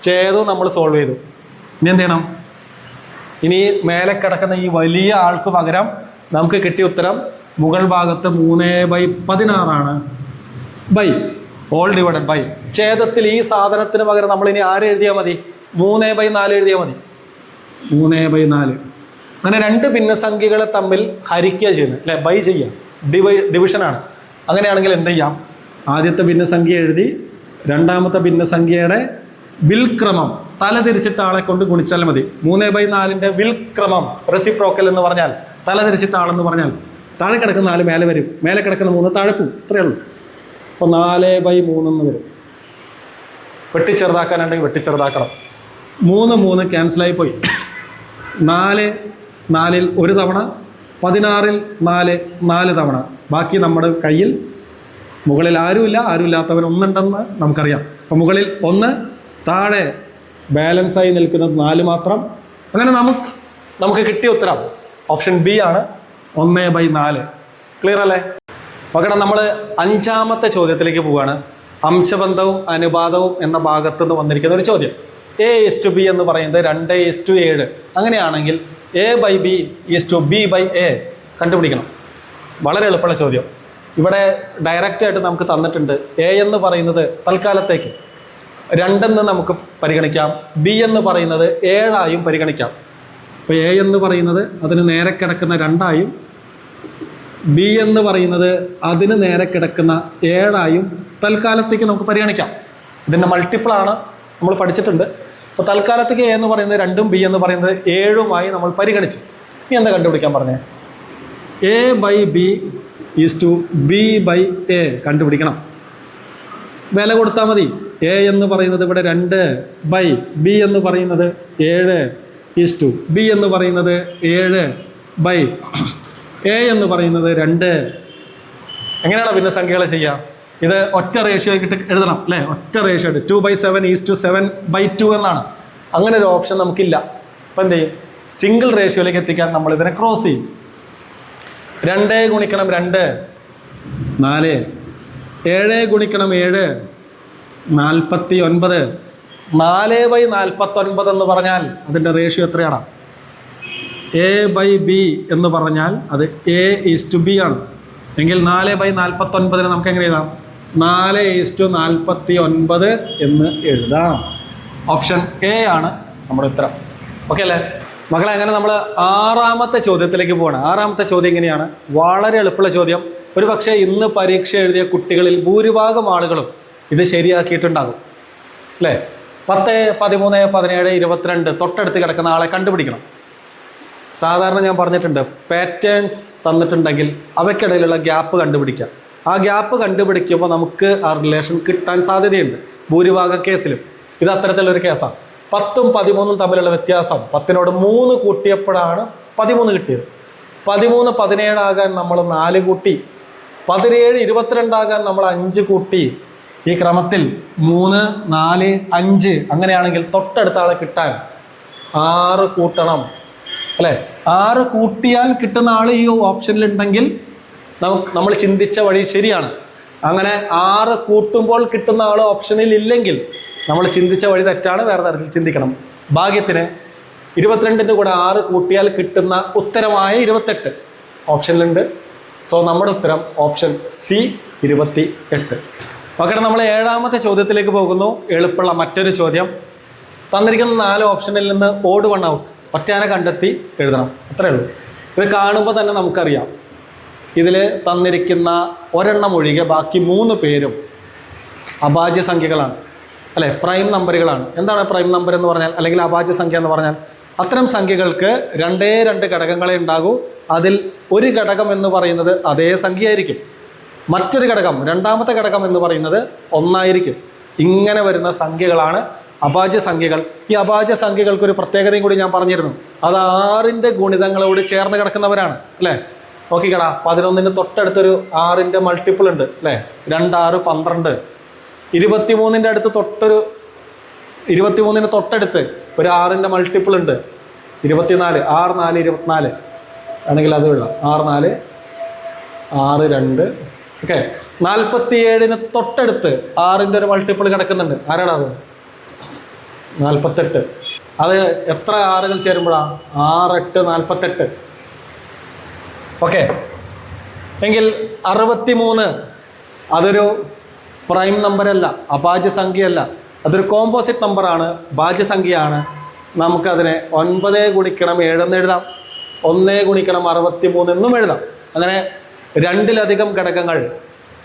ഛേദവും നമ്മൾ സോൾവ് ചെയ്തു. ഇനി എന്ത് ചെയ്യണം? ഇനി മേലെ കിടക്കുന്ന ഈ വലിയ ആൾക്ക് പകരം നമുക്ക് കിട്ടിയ ഉത്തരം മുകൾ ഭാഗത്ത് 3/16 ബൈ ഓൾ ഡിവൈഡഡ് ബൈ ഛേദത്തിൽ ഈ സാധനത്തിന് പകരം നമ്മൾ ഇനി ആര് എഴുതിയാൽ മതി? 3/4 എഴുതിയാൽ മതി. 3/4. അങ്ങനെ രണ്ട് ഭിന്നസംഖ്യകളെ തമ്മിൽ ഹരിക്കുക ചെയ്യുന്നത് അല്ലെ, ബൈ ചെയ്യുക, ഡിവിഷനാണ്. അങ്ങനെയാണെങ്കിൽ എന്ത് ചെയ്യാം? ആദ്യത്തെ ഭിന്നസംഖ്യ എഴുതി രണ്ടാമത്തെ ഭിന്നസംഖ്യയുടെ വിൽക്രമം തലതിരിച്ചിട്ട ആളെ കൊണ്ട് ഗുണിച്ചാൽ മതി. 3/4 വിൽക്രമം റെസിപ്രോക്കൽ എന്ന് പറഞ്ഞാൽ തലതിരിച്ചിട്ട ആളെന്ന് പറഞ്ഞാൽ താഴെ കിടക്കുന്ന 4 മേലെ വരും, മേലെ കിടക്കുന്ന 3 താഴെ പോവും. ഇത്രയേ ഉള്ളൂ. അപ്പോൾ 4/3 എന്ന് വരും. വെട്ടിച്ചെറുതാക്കാനുണ്ടെങ്കിൽ വെട്ടിച്ചെറുതാക്കണം. 3 ക്യാൻസലായി പോയി. 4 ഒരു തവണ, 16 4 തവണ. ബാക്കി നമ്മുടെ കയ്യിൽ മുകളിൽ ആരുമില്ല, ആരുമില്ലാത്തവൻ ഒന്നുണ്ടെന്ന് നമുക്കറിയാം. അപ്പോൾ മുകളിൽ 1, താഴെ ബാലൻസായി നിൽക്കുന്നത് 4 മാത്രം. അങ്ങനെ നമുക്ക് കിട്ടിയ ഉത്തരം ഓപ്ഷൻ ബി ആണ്, 1/4. ക്ലിയർ അല്ലേ? മക്കളെ, നമ്മൾ 5ാമത്തെ ചോദ്യത്തിലേക്ക് പോവുകയാണ്. അംശബന്ധവും അനുപാതവും എന്ന ഭാഗത്ത് നിന്ന് വന്നിരിക്കുന്ന ഒരു ചോദ്യം. A:B എന്ന് പറയുന്നത് 2:7. അങ്ങനെയാണെങ്കിൽ A/B:B/A കണ്ടുപിടിക്കണം. വളരെ എളുപ്പമുള്ള ചോദ്യം. ഇവിടെ ഡയറക്റ്റായിട്ട് നമുക്ക് തന്നിട്ടുണ്ട്. A എന്ന് പറയുന്നത് തൽക്കാലത്തേക്ക് 2 എന്ന് നമുക്ക് പരിഗണിക്കാം, B എന്ന് പറയുന്നത് 7 പരിഗണിക്കാം. അപ്പോൾ A എന്ന് പറയുന്നത് അതിന് നേരെ കിടക്കുന്ന 2 B എന്ന് പറയുന്നത് അതിന് നേരെ കിടക്കുന്ന 7 തൽക്കാലത്തേക്ക് നമുക്ക് പരിഗണിക്കാം. ഇതിൻ്റെ മൾട്ടിപ്പിളാണ്, നമ്മൾ പഠിച്ചിട്ടുണ്ട്. അപ്പോൾ തൽക്കാലത്തേക്ക് A എന്ന് പറയുന്നത് 2, B എന്ന് പറയുന്നത് 7 നമ്മൾ പരിഗണിച്ചു. ഇനി എന്താ കണ്ടുപിടിക്കാൻ പറഞ്ഞേ? A/B=B/A കണ്ടുപിടിക്കണം. വില കൊടുത്താൽ മതി. A എന്ന് പറയുന്നത് ഇവിടെ 2 ബൈ B എന്ന് പറയുന്നത് 7 B എന്ന് പറയുന്നത് 7 ബൈ A എന്ന് പറയുന്നത് 2. എങ്ങനെയാണ് ഭിന്നസംഖ്യകളെ ചെയ്യുക? ഇത് ഒറ്റ റേഷ്യോ ആയിട്ട് എഴുതണം അല്ലേ? ഒറ്റ റേഷ്യോ ആയിട്ട് 2/7:7/2 എന്നാണ്. അങ്ങനെ ഒരു ഓപ്ഷൻ നമുക്കില്ല. അപ്പം എന്ത് ചെയ്യും? സിംഗിൾ റേഷ്യോയിലേക്ക് എത്തിക്കാൻ നമ്മൾ ഇതിനെ ക്രോസ് ചെയ്യും. 2 ഗുണിക്കണം 2 4, 7 ഗുണിക്കണം 7 49. 4/49 എന്ന് പറഞ്ഞാൽ അതിൻ്റെ റേഷ്യോ എത്രയാണ്? A/B എന്ന് പറഞ്ഞാൽ അത് A:B ആണ്. എങ്കിൽ 4/49 നമുക്ക് എങ്ങനെ എഴുതാം? 4:49 എന്ന് എഴുതാം. ഓപ്ഷൻ A ആണ് നമ്മുടെ ഉത്തരം. ഓക്കെ അല്ലേ മക്കളെ? അങ്ങനെ നമ്മൾ 6ാമത്തെ ചോദ്യത്തിലേക്ക് പോവാണ്. 6ാമത്തെ ചോദ്യം എങ്ങനെയാണ്? വളരെ എളുപ്പമുള്ള ചോദ്യം. ഒരു പക്ഷേ ഇന്ന് പരീക്ഷ എഴുതിയ കുട്ടികളിൽ ഭൂരിഭാഗം ആളുകളും ഇത് ശരിയാക്കിയിട്ടുണ്ടാകും അല്ലേ? 10, 13, 17, 22 തൊട്ടടുത്ത് കിടക്കുന്ന ആളെ കണ്ടുപിടിക്കണം. സാധാരണ ഞാൻ പറഞ്ഞിട്ടുണ്ട്, പാറ്റേൺസ് തന്നിട്ടുണ്ടെങ്കിൽ അവയ്ക്കിടയിലുള്ള ഗ്യാപ്പ് കണ്ടുപിടിക്കുക. ആ ഗ്യാപ്പ് കണ്ടുപിടിക്കുമ്പോൾ നമുക്ക് ആ റിലേഷൻ കിട്ടാൻ സാധ്യതയുണ്ട് ഭൂരിഭാഗം കേസിലും. ഇത് അത്തരത്തിലൊരു കേസാണ്. 10ഉം 13ഉം തമ്മിലുള്ള വ്യത്യാസം 10നോട് 3 കൂട്ടിയപ്പോഴാണ് 13 കിട്ടിയത്. 13 17 ആകാൻ നമ്മൾ 4 കൂട്ടി, 17 22 ആകാൻ നമ്മൾ 5 കൂട്ടി. ഈ ക്രമത്തിൽ 3, 4, 5. അങ്ങനെയാണെങ്കിൽ തൊട്ടടുത്ത ആളെ കിട്ടാൻ 6 കൂട്ടണം അല്ലേ? 6 കൂട്ടിയാൽ കിട്ടുന്ന ആൾ ഈ ഓപ്ഷനിലുണ്ടെങ്കിൽ നമ്മൾ ചിന്തിച്ച വഴി ശരിയാണ്. അങ്ങനെ 6 കൂട്ടുമ്പോൾ കിട്ടുന്ന ആൾ ഓപ്ഷനിൽ ഇല്ലെങ്കിൽ നമ്മൾ ചിന്തിച്ച വഴി തെറ്റാണ്. വേറെ തരത്തിൽ ചിന്തിക്കണം. ഭാഗ്യത്തിന് 22ൻ്റെ കൂടെ 6 കൂട്ടിയാൽ കിട്ടുന്ന ഉത്തരമായ 28 ഓപ്ഷനിലുണ്ട്. സോ നമ്മുടെ ഉത്തരം ഓപ്ഷൻ സി 28. ഓക്കെ, നമ്മൾ 7ാമത്തെ ചോദ്യത്തിലേക്ക് പോകുന്നു. എളുപ്പമുള്ള മറ്റൊരു ചോദ്യം. തന്നിരിക്കുന്ന 4 ഓപ്ഷനിൽ നിന്ന് ഓഡ് 1 ഔട്ട്, ഒറ്റയാനെ കണ്ടെത്തി എഴുതണം. അത്രേ ഉള്ളൂ. ഇത് കാണുമ്പോൾ തന്നെ നമുക്കറിയാം ഇതിൽ തന്നിരിക്കുന്ന ഒരെണ്ണം ഒഴികെ ബാക്കി 3 പേരും അഭാജ്യ സംഖ്യകളാണ് അല്ലേ? പ്രൈം നമ്പറുകളാണ്. എന്താണ് പ്രൈം നമ്പർ എന്ന് പറഞ്ഞാൽ, അല്ലെങ്കിൽ അഭാജ്യ സംഖ്യ എന്ന് പറഞ്ഞാൽ? അത്തരം സംഖ്യകൾക്ക് 2 ഘടകങ്ങളെ ഉണ്ടാകൂ. അതിൽ ഒരു ഘടകം എന്ന് പറയുന്നത് അതേ സംഖ്യയായിരിക്കും. മറ്റൊരു ഘടകം, രണ്ടാമത്തെ ഘടകം എന്ന് പറയുന്നത് 1 ആയിരിക്കും. ഇങ്ങനെ വരുന്ന സംഖ്യകളാണ് അഭാജ്യ സംഖ്യകൾ. ഈ അഭാജ്യ സംഖ്യകൾക്ക് ഒരു പ്രത്യേകതയും കൂടി ഞാൻ പറഞ്ഞിരുന്നു. അത് 6ൻ്റെ ഗുണിതങ്ങളോട് ചേർന്ന് കിടക്കുന്നവരാണ് അല്ലേ? നോക്കിക്കടാ, 11ൻ്റെ തൊട്ടടുത്തൊരു 6ൻ്റെ മൾട്ടിപ്പിൾ ഉണ്ട് അല്ലേ? 2, 6, 12. 23ൻ്റെ അടുത്ത് 23ന് തൊട്ടടുത്ത് ഒരു 6ൻ്റെ മൾട്ടിപ്പിൾ ഉണ്ട്, 24. 6, 4, 24 ആണെങ്കിൽ അത് വിടാം. 6, 4, 6, 2. ഓക്കെ, 47ന് തൊട്ടടുത്ത് 6ൻ്റെ ഒരു മൾട്ടിപ്പിൾ കിടക്കുന്നുണ്ട്. ആരാടാ അത്? 48. അത് എത്ര ആറുകൾ ചേരുമ്പോഴാണ്? 6, 8, 48. ഓക്കെ. എങ്കിൽ 63 അതൊരു പ്രൈം നമ്പറല്ല, അഭാജ്യ സംഖ്യയല്ല, അതൊരു കോമ്പോസിറ്റ് നമ്പറാണ്, ഭാജ്യസംഖ്യയാണ്. നമുക്കതിനെ 9 ഗുണിക്കണം 7 എന്ന് എഴുതാം, 1 ഗുണിക്കണം 63 എന്നും എഴുതാം. അങ്ങനെ 2ലധികം ഘടകങ്ങൾ,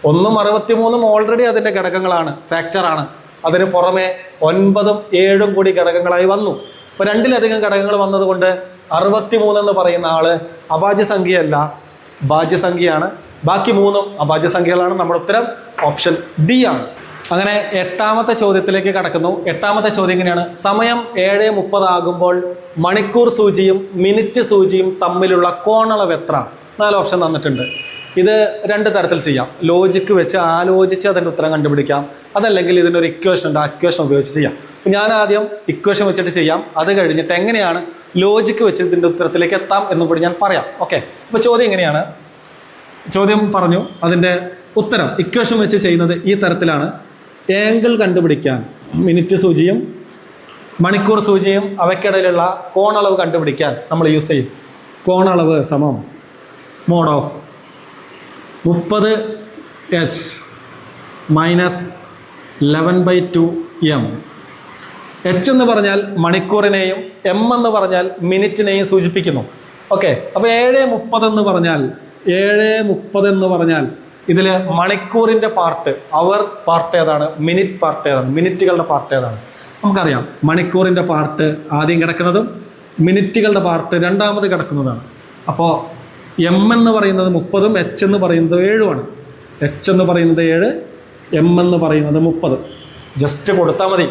1ഉം 63ഉം ഓൾറെഡി അതിൻ്റെ ഘടകങ്ങളാണ്, ഫാക്ടറാണ്. അതിന് പുറമെ 9ഉം 7ഉം കൂടി ഘടകങ്ങളായി വന്നു. അപ്പോൾ 2ലധികം ഘടകങ്ങൾ വന്നതുകൊണ്ട് 63 എന്ന് പറയുന്ന ആള് അഭാജ്യസംഖ്യയല്ല, ഭാജ്യസംഖ്യയാണ്. ബാക്കി 3ഉം അഭാജ്യസംഖ്യകളാണ്. നമ്മുടെ ഉത്തരം ഓപ്ഷൻ ഡി ആണ്. അങ്ങനെ 8ാമത്തെ ചോദ്യത്തിലേക്ക് കടക്കുന്നു. 8ാമത്തെ ചോദ്യം ഇങ്ങനെയാണ്: സമയം 7:30 ആകുമ്പോൾ മണിക്കൂർ സൂചിയും മിനിറ്റ് സൂചിയും തമ്മിലുള്ള കോണളവ് എത്ര? 4 ഓപ്ഷൻ തന്നിട്ടുണ്ട്. ഇത് 2 തരത്തിൽ ചെയ്യാം. ലോജിക്ക് വെച്ച് ആലോചിച്ച് അതിൻ്റെ ഉത്തരം കണ്ടുപിടിക്കാം, അതല്ലെങ്കിൽ ഇതിനൊരു ഇക്വേഷൻ ഉണ്ട്, ആ ഇക്വേഷൻ ഉപയോഗിച്ച് ചെയ്യാം. ഞാൻ ആദ്യം ഇക്വേഷൻ വെച്ചിട്ട് ചെയ്യാം, അത് കഴിഞ്ഞിട്ട് എങ്ങനെയാണ് ലോജിക്ക് വെച്ച് ഇതിൻ്റെ ഉത്തരത്തിലേക്ക് എത്താം എന്നും കൂടി ഞാൻ പറയാം. ഓക്കെ. അപ്പോൾ ചോദ്യം എങ്ങനെയാണ്? ചോദ്യം പറഞ്ഞു, അതിൻ്റെ ഉത്തരം ഇക്വേഷൻ വെച്ച് ചെയ്യുന്നത് ഈ തരത്തിലാണ്. ആംഗിൾ കണ്ടുപിടിക്കാൻ മിനിറ്റ് സൂചിയും മണിക്കൂർ സൂചിയും അവയ്ക്കിടയിലുള്ള കോണളവ് കണ്ടുപിടിക്കാൻ നമ്മൾ യൂസ് ചെയ്യും. കോണളവ് സമം mod of 30h minus 11/2 m. h എന്ന് പറഞ്ഞാൽ മണിക്കൂറിനെയും m എന്ന് പറഞ്ഞാൽ മിനിറ്റിനെയും സൂചിപ്പിക്കുന്നു. ഓക്കെ. അപ്പോൾ 7:30 എന്ന് പറഞ്ഞാൽ 7:30 എന്ന് പറഞ്ഞാൽ ഇതിൽ മണിക്കൂറിൻ്റെ പാർട്ട്, അവർ പാർട്ട് ഏതാണ്, മിനിറ്റ് പാർട്ട് ഏതാണ്, മിനിറ്റുകളുടെ പാർട്ട് ഏതാണ്? നമുക്കറിയാം. മണിക്കൂറിൻ്റെ പാർട്ട് ആദ്യം കിടക്കുന്നതും മിനിറ്റുകളുടെ പാർട്ട് രണ്ടാമത് കിടക്കുന്നതാണ്. അപ്പോൾ m എന്ന് പറയുന്നത് 30ഉം h എന്ന് പറയുന്നത് 7ഉമാണ്. h എന്ന് പറയുന്നത് 7, m എന്ന് പറയുന്നത് 30. ജസ്റ്റ് കൊടുത്താൽ മതി.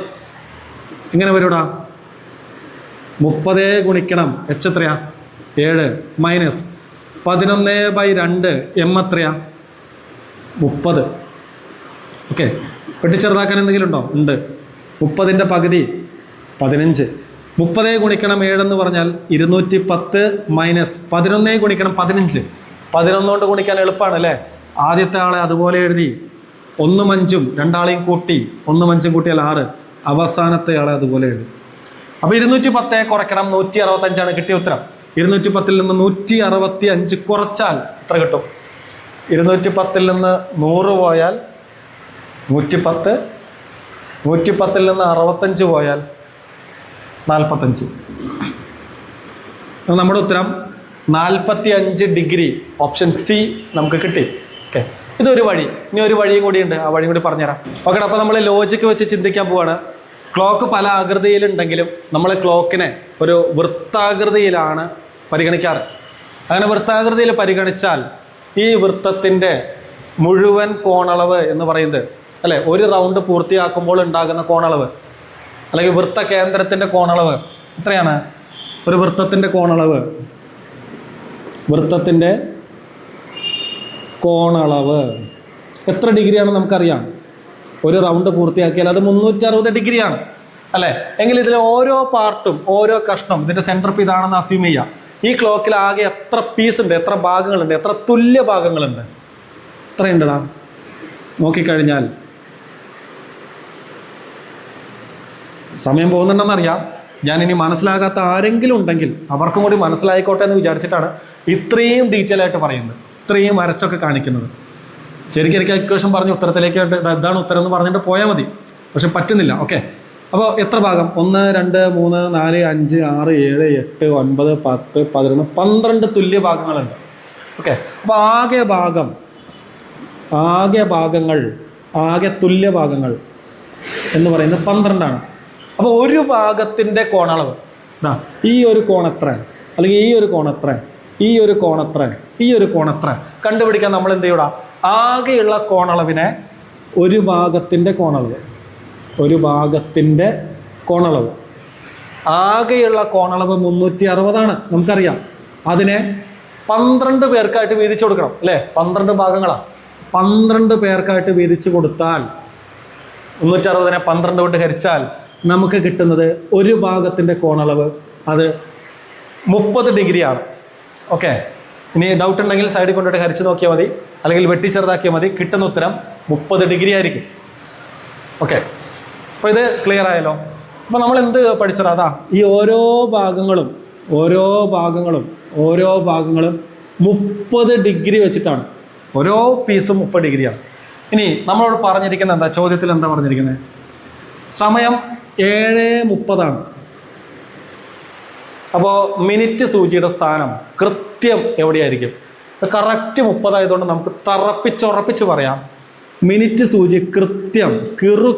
ഇങ്ങനെ വരൂടാ, 30 ഗുണിക്കണം h എത്രയാ? 7 മൈനസ് 11/2 m എത്രയാ? 30. ഓക്കെ. വെട്ടിച്ചെറുതാക്കാൻ എന്തെങ്കിലും ഉണ്ടോ? ഉണ്ട്. 30ൻ്റെ പകുതി 15. 30 ഗുണിക്കണം 7 എന്ന് പറഞ്ഞാൽ 210 മൈനസ് 11 ഗുണിക്കണം 15. 11 കൊണ്ട് ഗുണിക്കാൻ എളുപ്പമാണ് അല്ലേ? ആദ്യത്തെ ആളെ അതുപോലെ എഴുതി, 1ഉം 5ഉം രണ്ടാളെയും കൂട്ടി, 1ഉം 5ഉം കൂട്ടിയാൽ 6. അവസാനത്തെ ആളെ അതുപോലെ എഴുതി. അപ്പോൾ 210 കുറയ്ക്കണം 165 കിട്ടിയ ഉത്തരം. 210 നിന്ന് 165 കുറച്ചാൽ എത്ര കിട്ടും? 210 നിന്ന് 100 പോയാൽ 110, 110 നിന്ന് 65 പോയാൽ 45. നമ്മുടെ ഉത്തരം 45 ഡിഗ്രി, ഓപ്ഷൻ സി നമുക്ക് കിട്ടി. ഓക്കെ. ഇതൊരു വഴി. ഇനി ഒരു വഴിയും കൂടിയുണ്ട്, ആ വഴി കൂടി പറഞ്ഞുതരാം. ഓക്കെ. അപ്പോൾ നമ്മൾ ലോജിക്ക് വെച്ച് ചിന്തിക്കാൻ പോവാണ്. ക്ലോക്ക് പല ആകൃതിയിലുണ്ടെങ്കിലും നമ്മൾ ക്ലോക്കിനെ ഒരു വൃത്താകൃതിയിലാണ് പരിഗണിക്കാറ്. അങ്ങനെ വൃത്താകൃതിയിൽ പരിഗണിച്ചാൽ ഈ വൃത്തത്തിൻ്റെ മുഴുവൻ കോണളവ് എന്ന് പറയുന്നത്, അല്ലേ, ഒരു റൗണ്ട് പൂർത്തിയാക്കുമ്പോൾ ഉണ്ടാകുന്ന കോണളവ്, അല്ലെങ്കിൽ വൃത്ത കേന്ദ്രത്തിൻ്റെ കോണളവ് എത്രയാണ്? ഒരു വൃത്തത്തിൻ്റെ കോണളവ്, വൃത്തത്തിൻ്റെ കോണളവ് എത്ര ഡിഗ്രിയാണ് നമുക്കറിയാം. ഒരു റൗണ്ട് പൂർത്തിയാക്കിയാൽ അത് 360 ഡിഗ്രിയാണ്, അല്ലേ? എങ്കിൽ ഇതിലെ ഓരോ പാർട്ടും, ഓരോ കഷ്ണം ഇതിൻ്റെ സെൻറ്റർ ഇതാണെന്ന് അസ്യൂം ചെയ്യാം. ഈ ക്ലോക്കിൽ ആകെ എത്ര പീസ് ഉണ്ട്, എത്ര ഭാഗങ്ങളുണ്ട്, എത്ര തുല്യ ഭാഗങ്ങളുണ്ട്? എത്രയുണ്ടടാ? നോക്കിക്കഴിഞ്ഞാൽ സമയം പോകുന്നുണ്ടെന്നറിയാം. ഞാനിനി മനസ്സിലാകാത്ത ആരെങ്കിലും ഉണ്ടെങ്കിൽ അവർക്കും കൂടി മനസ്സിലായിക്കോട്ടെ എന്ന് വിചാരിച്ചിട്ടാണ് ഇത്രയും ഡീറ്റെയിൽ ആയിട്ട് പറയുന്നത്, ഇത്രയും വരച്ചൊക്കെ കാണിക്കുന്നത്. ശരിക്കും എനിക്ക് ഇക്വേഷൻ പറഞ്ഞ് ഉത്തരത്തിലേക്കായിട്ട് ഇതാണ് ഉത്തരം എന്ന് പറഞ്ഞിട്ട് പോയാൽ മതി, പക്ഷെ പറ്റുന്നില്ല. ഓക്കെ. അപ്പോൾ എത്ര ഭാഗം? 1, 2, 3, 4, 5, 6, 7, 8, 9, 10, 11, 12 തുല്യ ഭാഗങ്ങളുണ്ട്. ഓക്കെ. അപ്പോൾ ആകെ തുല്യ ഭാഗങ്ങൾ എന്ന് പറയുന്നത് 12ആണ്. അപ്പോൾ ഒരു ഭാഗത്തിൻ്റെ കോണളവ്, ഈ ഒരു കോണത്ര, അല്ലെങ്കിൽ ഈ ഒരു കോണത്ര, ഈ ഒരു കോണത്ര, ഈ ഒരു കോണത്ര കണ്ടുപിടിക്കാൻ നമ്മൾ എന്ത് ചെയ്യൂടാ? ആകെയുള്ള കോണളവിനെ ഒരു ഭാഗത്തിൻ്റെ കോണളവ്, ഒരു ഭാഗത്തിൻ്റെ കോണളവ്, ആകെയുള്ള കോണളവ് 360 നമുക്കറിയാം. അതിനെ 12 പേർക്കായിട്ട് വീതിച്ചു കൊടുക്കണം, അല്ലേ? 12 ഭാഗങ്ങളാണ്. 12 പേർക്കായിട്ട് വീതിച്ചു കൊടുത്താൽ 360നെ 12 കൊണ്ട് ഹരിച്ചാൽ നമുക്ക് കിട്ടുന്നത് ഒരു ഭാഗത്തിൻ്റെ കോണളവ് അത് 30 ഡിഗ്രിയാണ്. ഓക്കെ. ഇനി ഡൗട്ട് ഉണ്ടെങ്കിൽ സൈഡിൽ കൊണ്ടിട്ട് ഹരിച്ച് നോക്കിയാൽ മതി, അല്ലെങ്കിൽ വെട്ടിച്ചെറുതാക്കിയാൽ മതി. കിട്ടുന്ന ഉത്തരം 30 ഡിഗ്രി ആയിരിക്കും. ഓക്കെ. അപ്പോൾ ഇത് ക്ലിയർ ആയല്ലോ. അപ്പോൾ നമ്മൾ എന്ത് പഠിച്ചത്? അതാ ഈ ഓരോ ഭാഗങ്ങളും 30 ഡിഗ്രി വെച്ചിട്ടാണ്. ഓരോ പീസും 30 ഡിഗ്രിയാണ്. ഇനി നമ്മളോട് പറഞ്ഞിരിക്കുന്നത് എന്താ? ചോദ്യത്തിൽ എന്താ പറഞ്ഞിരിക്കുന്നത്? സമയം 7:30. അപ്പോൾ മിനിറ്റ് സൂചിയുടെ സ്ഥാനം കൃത്യം എവിടെയായിരിക്കും? കറക്റ്റ് 30 ആയതുകൊണ്ട് നമുക്ക് ഉറപ്പിച്ച് പറയാം, മിനിറ്റ് സൂചി കൃത്യം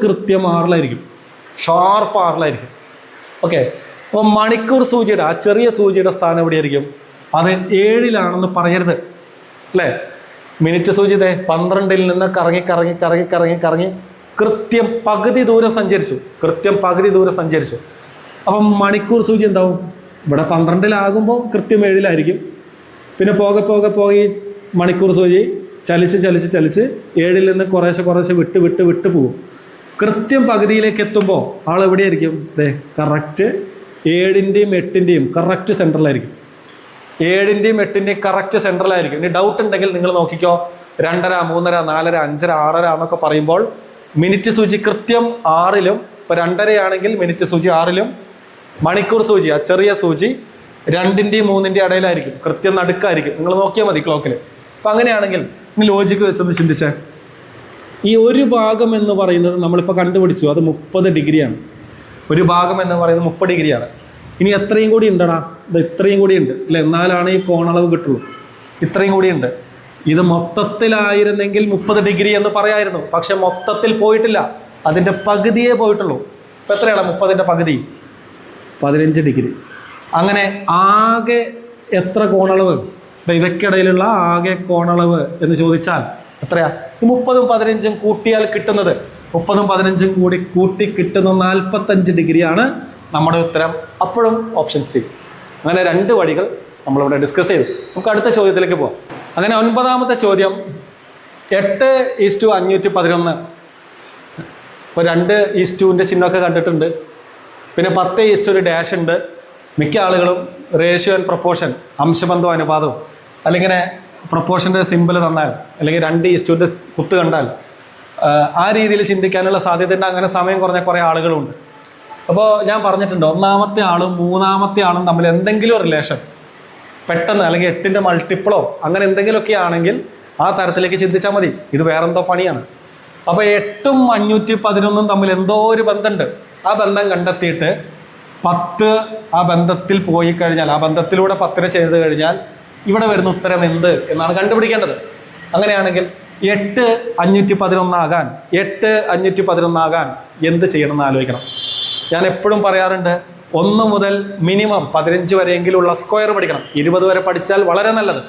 കൃത്യം 6-ലായിരിക്കും, ഷാർപ്പ് 6-ലായിരിക്കും. ഓക്കെ. അപ്പോൾ മണിക്കൂർ സൂചിയുടെ ആ ചെറിയ സൂചിയുടെ സ്ഥാനം എവിടെയായിരിക്കും? അത് 7-ലാണെന്ന് പറയരുത്, അല്ലേ? മിനിറ്റ് സൂചി 12-ൽ നിന്ന് കറങ്ങി കൃത്യം പകുതി ദൂരം സഞ്ചരിച്ചു. അപ്പം മണിക്കൂർ സൂചി എന്താവും? ഇവിടെ 12-ലാകുമ്പോൾ കൃത്യം 7-ലായിരിക്കും. പിന്നെ പോകെ ഈ മണിക്കൂർ സൂചി ചലിച്ച് 7-ൽ നിന്ന് കുറേശ്ശെ വിട്ട് പോകും. കൃത്യം പകുതിയിലേക്ക് എത്തുമ്പോൾ ആളെവിടെയായിരിക്കും? കറക്റ്റ് 7-ന്റെയും 8-ന്റെയും കറക്റ്റ് സെൻട്രലായിരിക്കും. 7-ന്റെയും 8-ന്റെയും കറക്റ്റ് സെൻട്രലായിരിക്കും. ഇനി ഡൗട്ട് ഉണ്ടെങ്കിൽ നിങ്ങൾ നോക്കിക്കോ. 2:30, 3:30, 4:30, 5:30, 6:30 എന്നൊക്കെ പറയുമ്പോൾ മിനിറ്റ് സൂചി കൃത്യം 6-ലും, ഇപ്പോൾ 2:30 ആണെങ്കിൽ മിനിറ്റ് സൂചി 6-ലും, മണിക്കൂർ സൂചി ആ ചെറിയ സൂചി 2-ന്റെയും 3-ന്റെയും ഇടയിലായിരിക്കും, കൃത്യം നടുക്കായിരിക്കും. നിങ്ങൾ നോക്കിയാൽ മതി ക്ലോക്കിൽ. അപ്പം അങ്ങനെയാണെങ്കിൽ ഇനി ലോജിക്ക് വെച്ചൊന്ന് ചിന്തിച്ചേ. ഈ ഒരു ഭാഗം എന്ന് പറയുന്നത് നമ്മളിപ്പോൾ കണ്ടുപിടിച്ചു, അത് 30 ഡിഗ്രിയാണ്. ഒരു ഭാഗം എന്ന് പറയുന്നത് 30 ഡിഗ്രിയാണ്. ഇനി എത്രയും കൂടി ഉണ്ടടാ? ഇത് ഇത്രയും കൂടി ഉണ്ട്, അല്ലേ? എന്നാലാണ് ഈ കോണളവ് കിട്ടുള്ളൂ. ഇത്രയും കൂടി ഉണ്ട്. ഇത് മൊത്തത്തിലായിരുന്നെങ്കിൽ 30 ഡിഗ്രി എന്ന് പറയായിരുന്നു. പക്ഷെ മൊത്തത്തിൽ പോയിട്ടില്ല, അതിൻ്റെ പകുതിയേ പോയിട്ടുള്ളൂ. ഇപ്പം എത്രയാണ് 30-ന്റെ പകുതി? 15 ഡിഗ്രി. അങ്ങനെ ആകെ എത്ര കോണളവ്? ഇവയ്ക്കിടയിലുള്ള ആകെ കോണളവ് എന്ന് ചോദിച്ചാൽ എത്രയാ? ഈ 30ഉം 15ഉം കൂട്ടിയാൽ കിട്ടുന്നത്, 30ഉം 15ഉം കൂട്ടി കിട്ടുന്ന 45 ഡിഗ്രിയാണ് നമ്മുടെ ഉത്തരം. അപ്പോഴും ഓപ്ഷൻ സി. അങ്ങനെ 2 വഴികൾ നമ്മളിവിടെ ഡിസ്കസ് ചെയ്തു. നമുക്ക് അടുത്ത ചോദ്യത്തിലേക്ക് പോകാം. അങ്ങനെ 9ാമത്തെ ചോദ്യം 8:511. ഇപ്പോൾ 2:2ന്റെ ചിഹ്നമൊക്കെ കണ്ടിട്ടുണ്ട്. പിന്നെ 10:1 ഉണ്ട്. മിക്ക ആളുകളും റേഷ്യോ ആൻഡ് പ്രപ്പോർഷൻ, അംശബന്ധവും അനുപാതവും, അല്ലെങ്കിൽ പ്രപ്പോർഷൻ്റെ സിമ്പിൾ തന്നാൽ, അല്ലെങ്കിൽ 2:2ന്റെ കുത്ത് കണ്ടാൽ ആ രീതിയിൽ ചിന്തിക്കാനുള്ള സാധ്യതയുണ്ട്. അങ്ങനെ സമയം കുറഞ്ഞ കുറേ ആളുകളുണ്ട്. അപ്പോൾ ഞാൻ പറഞ്ഞിട്ടുണ്ട്, 1ാമത്തെ ആളും 3ാമത്തെ ആളും തമ്മിൽ എന്തെങ്കിലും റിലേഷൻ പെട്ടെന്ന്, അല്ലെങ്കിൽ 8ന്റെ മൾട്ടിപ്പിളോ അങ്ങനെ എന്തെങ്കിലുമൊക്കെ ആണെങ്കിൽ ആ തരത്തിലേക്ക് ചിന്തിച്ചാൽ മതി. ഇത് വേറെന്തോ പണിയാണ്. അപ്പോൾ 8ഉം 511 തമ്മിൽ എന്തോ ഒരു ബന്ധമുണ്ട്. ആ ബന്ധം കണ്ടെത്തിയിട്ട് 10 ആ ബന്ധത്തിൽ പോയി കഴിഞ്ഞാൽ, ആ ബന്ധത്തിലൂടെ 10നെ ചെയ്ത് കഴിഞ്ഞാൽ ഇവിടെ വരുന്ന ഉത്തരം എന്ത് എന്നാണ് കണ്ടുപിടിക്കേണ്ടത്. അങ്ങനെയാണെങ്കിൽ 8:511 ആകാൻ 8:511 ആകാൻ എന്ത് ചെയ്യണമെന്ന് ആലോചിക്കണം. ഞാൻ എപ്പോഴും പറയാറുണ്ട്, 1 മുതൽ മിനിമം 15 വരെയെങ്കിലുള്ള സ്ക്വയർ പഠിക്കണം. 20 വരെ പഠിച്ചാൽ വളരെ നല്ലത്.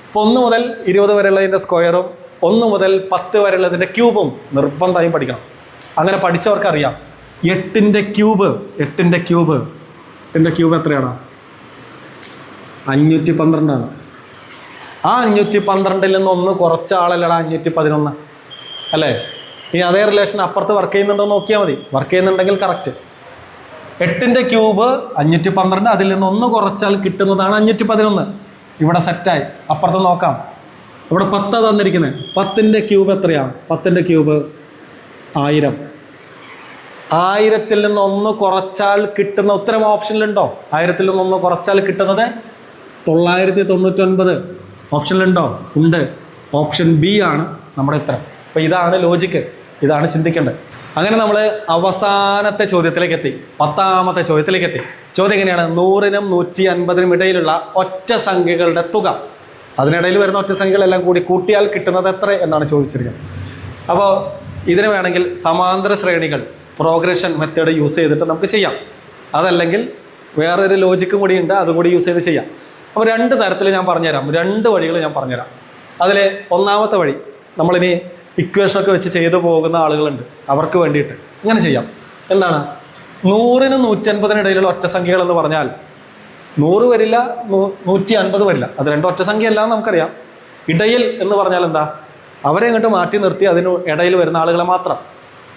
അപ്പോൾ 1 മുതൽ 20 വരെയുള്ളതിൻ്റെ സ്ക്വയറും 1 മുതൽ 10 വരെയുള്ളതിൻ്റെ ക്യൂബും നിർബന്ധമായും പഠിക്കണം. അങ്ങനെ പഠിച്ചവർക്കറിയാം 8ന്റെ ക്യൂബ് എത്രയാണ്? 512 ആണ്. ആ 512-ൽ നിന്ന് 1 കുറച്ച ആളല്ലടാ 511, അല്ലേ? ഇനി അതേ റിലേഷൻ അപ്പുറത്ത് വർക്ക് ചെയ്യുന്നുണ്ടോ നോക്കിയാൽ മതി. വർക്ക് ചെയ്യുന്നുണ്ടെങ്കിൽ കറക്റ്റ്. 8ന്റെ ക്യൂബ് 512, അതിൽ നിന്ന് 1 കുറച്ചാൽ കിട്ടുന്നതാണ് 511. ഇവിടെ സെറ്റായി. അപ്പുറത്ത് നോക്കാം. ഇവിടെ 10 തന്നിരിക്കുന്നത്. 10ന്റെ ക്യൂബ് എത്രയാണ്? 10ന്റെ ക്യൂബ് 1000. 1000-ൽ നിന്ന് 1 കുറച്ചാൽ കിട്ടുന്ന ഉത്തരം ഓപ്ഷനിലുണ്ടോ? 1000-ൽ നിന്ന് 1 കുറച്ചാൽ കിട്ടുന്നത് 999. ഓപ്ഷനിലുണ്ടോ? ഉണ്ട്. ഓപ്ഷൻ ബി ആണ് നമ്മുടെ ഉത്തരം. അപ്പോൾ ഇതാണ് ലോജിക്ക്, ഇതാണ് ചിന്തിക്കേണ്ടത്. അങ്ങനെ നമ്മൾ അവസാനത്തെ ചോദ്യത്തിലേക്ക് എത്തി, 10ാമത്തെ ചോദ്യത്തിലേക്ക് എത്തി. ചോദ്യം എങ്ങനെയാണ്? 100-നും 150-നും ഇടയിലുള്ള ഒറ്റ സംഖ്യകളുടെ തുക, അതിനിടയിൽ വരുന്ന ഒറ്റ സംഖ്യകളെല്ലാം കൂടി കൂട്ടിയാൽ കിട്ടുന്നത് എത്ര എന്നാണ് ചോദിച്ചിരിക്കുന്നത്. അപ്പോൾ ഇതിന് വേണമെങ്കിൽ സമാന്തര ശ്രേണികൾ, പ്രോഗ്രഷൻ മെത്തേഡ് യൂസ് ചെയ്തിട്ട് നമുക്ക് ചെയ്യാം. അതല്ലെങ്കിൽ വേറൊരു ലോജിക്കും കൂടി ഉണ്ട്, അതും കൂടി യൂസ് ചെയ്ത് ചെയ്യാം. അപ്പോൾ 2 തരത്തിൽ ഞാൻ പറഞ്ഞുതരാം, 2 വഴികൾ ഞാൻ പറഞ്ഞുതരാം. അതിൽ 1ാമത്തെ വഴി, നമ്മളിനി ഇക്വേഷനൊക്കെ വെച്ച് ചെയ്തു പോകുന്ന ആളുകളുണ്ട്, അവർക്ക് വേണ്ടിയിട്ട് ഇങ്ങനെ ചെയ്യാം. എന്താണ്? 100-നും 150-നും ഇടയിലുള്ള ഒറ്റ സംഖ്യകൾ എന്ന് പറഞ്ഞാൽ 100 വരില്ല, 150 വരില്ല. അത് 2 ഒറ്റ സംഖ്യ അല്ല എന്ന് നമുക്കറിയാം. ഇടയിൽ എന്ന് പറഞ്ഞാൽ എന്താ? അവരെ അങ്ങോട്ട് മാറ്റി നിർത്തി അതിന് ഇടയിൽ വരുന്ന ആളുകളെ മാത്രം.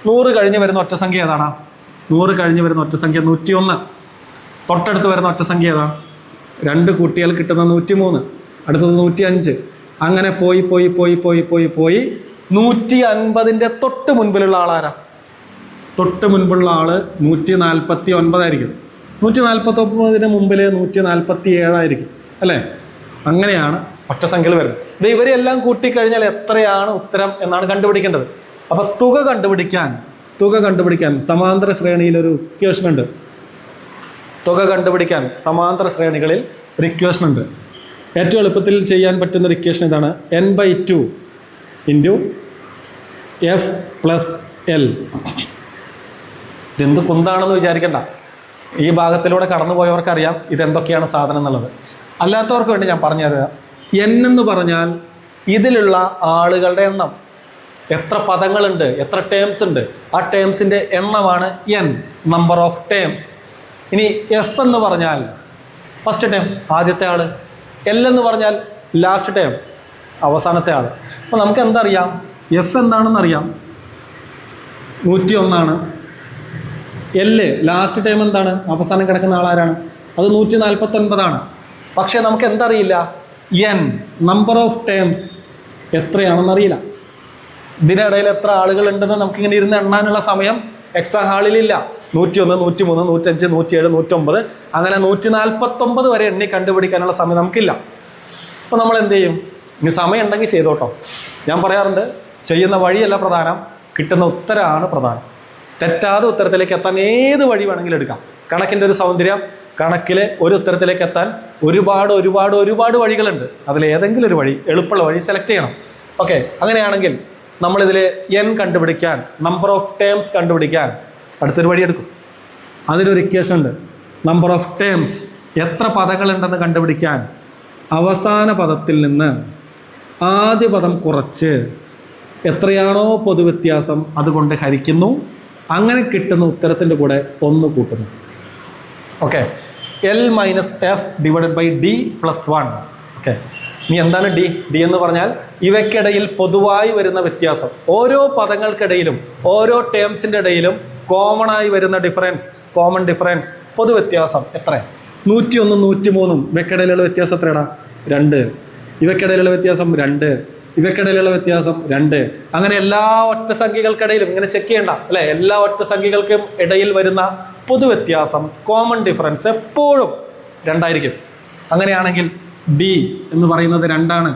100 കഴിഞ്ഞ് വരുന്ന ഒറ്റ സംഖ്യ ഏതാണ്? 100 കഴിഞ്ഞ് വരുന്ന ഒറ്റ സംഖ്യ 101. തൊട്ടടുത്ത് വരുന്ന ഒറ്റ സംഖ്യ ഏതാണ്? 2 കൂട്ടിയാൽ കിട്ടുന്ന 103. അടുത്തത് 105. അങ്ങനെ പോയി 150-ന്റെ തൊട്ട് മുൻപിലുള്ള ആളാരാ? തൊട്ട് മുൻപുള്ള ആൾ 149 ആയിരിക്കും. 149 മുമ്പിൽ 147 ആയിരിക്കും അല്ലേ? അങ്ങനെയാണ് ഒറ്റ സംഖ്യകൾ വരുന്നത്. ഇത് ഇവരെല്ലാം കൂട്ടിക്കഴിഞ്ഞാൽ എത്രയാണ് ഉത്തരം എന്നാണ് കണ്ടുപിടിക്കേണ്ടത്. അപ്പോൾ തുക കണ്ടുപിടിക്കാൻ സമാന്തര ശ്രേണിയിൽ ഒരു ഇക്വേഷൻ ഉണ്ട്. തുക കണ്ടുപിടിക്കാൻ സമാന്തര ശ്രേണികളിൽ ഒരു ഇക്വേഷൻ ഉണ്ട്. ഏറ്റവും എളുപ്പത്തിൽ ചെയ്യാൻ പറ്റുന്ന ഒരു ഇക്വേഷൻ ഇതാണ്: n/2 into F plus L. ഇതെന്ത് കുന്താണെന്ന് വിചാരിക്കണ്ട. ഈ ഭാഗത്തിലൂടെ കടന്നു പോയവർക്കറിയാം ഇതെന്തൊക്കെയാണ് സാധനം എന്നുള്ളത്. അല്ലാത്തവർക്ക് വേണ്ടി ഞാൻ പറഞ്ഞുതരാം. n എന്ന് പറഞ്ഞാൽ ഇതിലുള്ള ആളുകളുടെ എണ്ണം. എത്ര പദങ്ങളുണ്ട്, എത്ര ടേംസ് ഉണ്ട്, ആ ടേംസിൻ്റെ എണ്ണമാണ് n, നമ്പർ ഓഫ് ടേംസ്. ഇനി എഫ് എന്ന് പറഞ്ഞാൽ ഫസ്റ്റ് ടേം, ആദ്യത്തെ ആൾ. എൽ എന്ന് പറഞ്ഞാൽ ലാസ്റ്റ് ടേം, അവസാനത്തെ ആൾ. അപ്പോൾ നമുക്ക് എന്തറിയാം? എഫ് എന്താണെന്നറിയാം, 101 ആണ്. എല് ലാസ്റ്റ് ടേം എന്താണ്, അവസാനം കിടക്കുന്ന ആളാരാണ്? അത് 149 ആണ്. പക്ഷേ നമുക്ക് എന്തറിയില്ല? എൻ, നമ്പർ ഓഫ് ടേംസ് എത്രയാണെന്നറിയില്ല. ഇതിനിടയിൽ എത്ര ആളുകളുണ്ടെന്ന് നമുക്കിങ്ങനെ ഇരുന്ന് എണ്ണാനുള്ള സമയം എക്സാം ഹാളിലില്ല. 101, 103, 105, 107, 109 അങ്ങനെ 149 വരെ എണ്ണി കണ്ടുപിടിക്കാനുള്ള സമയം നമുക്കില്ല. അപ്പോൾ നമ്മൾ എന്ത് ചെയ്യും? ഇനി സമയം ഉണ്ടെങ്കിൽ ചെയ്തോട്ടോ. ഞാൻ പറയാറുണ്ട്, ചെയ്യുന്ന വഴിയല്ല പ്രധാനം, കിട്ടുന്ന ഉത്തരമാണ് പ്രധാനം. തെറ്റാതെ ഉത്തരത്തിലേക്ക് എത്താൻ ഏത് വഴി വേണമെങ്കിലും എടുക്കാം. കണക്കിൻ്റെ ഒരു സൗന്ദര്യം, കണക്കിലെ ഒരു ഉത്തരത്തിലേക്ക് എത്താൻ ഒരുപാട് വഴികളുണ്ട്. അതിലേതെങ്കിലും ഒരു വഴി, എളുപ്പമുള്ള വഴി സെലക്ട് ചെയ്യണം. ഓക്കെ, അങ്ങനെയാണെങ്കിൽ നമ്മളിതിൽ n കണ്ടുപിടിക്കാൻ, നമ്പർ ഓഫ് ടേംസ് കണ്ടുപിടിക്കാൻ അടുത്തൊരു വഴി എടുക്കും. അതിലൊരു ഇക്വേഷൻ ഉണ്ട്. നമ്പർ ഓഫ് ടേംസ്, എത്ര പദങ്ങളുണ്ടെന്ന് കണ്ടുപിടിക്കാൻ അവസാന പദത്തിൽ നിന്ന് ആദ്യ പദം കുറച്ച് എത്രയാണോ പൊതുവ്യത്യാസം അതുകൊണ്ട് ഹരിക്കുന്നു. അങ്ങനെ കിട്ടുന്ന ഉത്തരത്തിൻ്റെ കൂടെ 1 കൂട്ടുന്നു. Okay, L-F/D+1. ഓക്കെ, ഇനി എന്താണ് ഡി? ഡി എന്ന് പറഞ്ഞാൽ ഇവയ്ക്കിടയിൽ പൊതുവായി വരുന്ന വ്യത്യാസം. ഓരോ പദങ്ങൾക്കിടയിലും ഓരോ ടേംസിൻ്റെ ഇടയിലും കോമൺ ആയി വരുന്ന ഡിഫറൻസ്, കോമൺ ഡിഫറൻസ്, പൊതുവ്യത്യാസം എത്ര? 101, 103 ഇവയ്ക്കിടയിലുള്ള വ്യത്യാസം എത്രയാടാ? 2. ഇവയ്ക്കിടയിലുള്ള വ്യത്യാസം 2. ഇവയ്ക്കിടയിലുള്ള വ്യത്യാസം 2. അങ്ങനെ എല്ലാ ഒറ്റ സംഖ്യകൾക്കിടയിലും ഇങ്ങനെ ചെക്ക് ചെയ്യണ്ട അല്ലേ? എല്ലാ ഒറ്റ സംഖ്യകൾക്കും ഇടയിൽ വരുന്ന പൊതുവ്യത്യാസം, കോമൺ ഡിഫറൻസ് എപ്പോഴും 2 ആയിരിക്കും. അങ്ങനെയാണെങ്കിൽ ഡി എന്ന് പറയുന്നത് 2 ആണ്.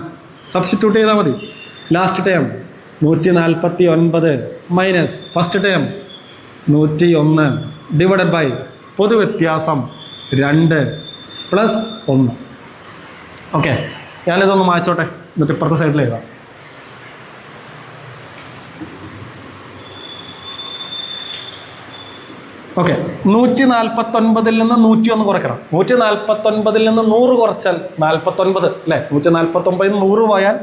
സബ്സ്റ്റിറ്റ്യൂട്ട് ചെയ്താൽ മതി. Last term 149 minus first term 101 divided by പൊതുവ്യത്യാസം 2 പ്ലസ് 1. ഓക്കെ, ഞാനിതൊന്ന് മായ്ച്ചോട്ടെ, എന്നിട്ട് ഇപ്പുറത്തെ സൈഡിൽ എഴുതാം. ഓക്കെ, 149 നിന്ന് 101 കുറയ്ക്കണം. 149 നിന്ന് 100 കുറച്ചാൽ 49 അല്ലേ? 149 100 പോയാൽ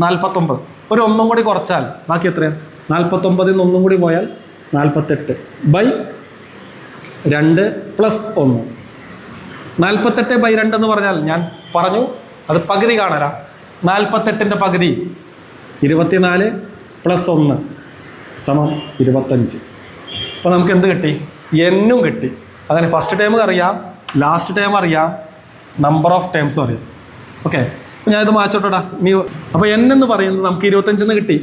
49. ഒരു 1 കൂടി കുറച്ചാൽ ബാക്കി എത്രയാണ്? 49 നിന്ന് 1 കൂടി പോയാൽ 48 ബൈ 2 പ്ലസ് 1. 48 ബൈ 2 എന്ന് പറഞ്ഞാൽ ഞാൻ പറഞ്ഞു അത് പകുതി കാണാനാ. 48ൻ്റെ പകുതി 24 പ്ലസ് 1 സമം 25. അപ്പോൾ നമുക്ക് എന്ത് കിട്ടി? എന്നും കിട്ടി. അങ്ങനെ ഫസ്റ്റ് ടേം അറിയാം, ലാസ്റ്റ് ടേം അറിയാം, നമ്പർ ഓഫ് ടേംസും അറിയാം. ഓക്കെ, അപ്പോൾ ഞാനിത് മാച്ചോട്ടാ. നീ അപ്പോൾ n എന്ന് പറയുന്നത് നമുക്ക് 25 കിട്ടി.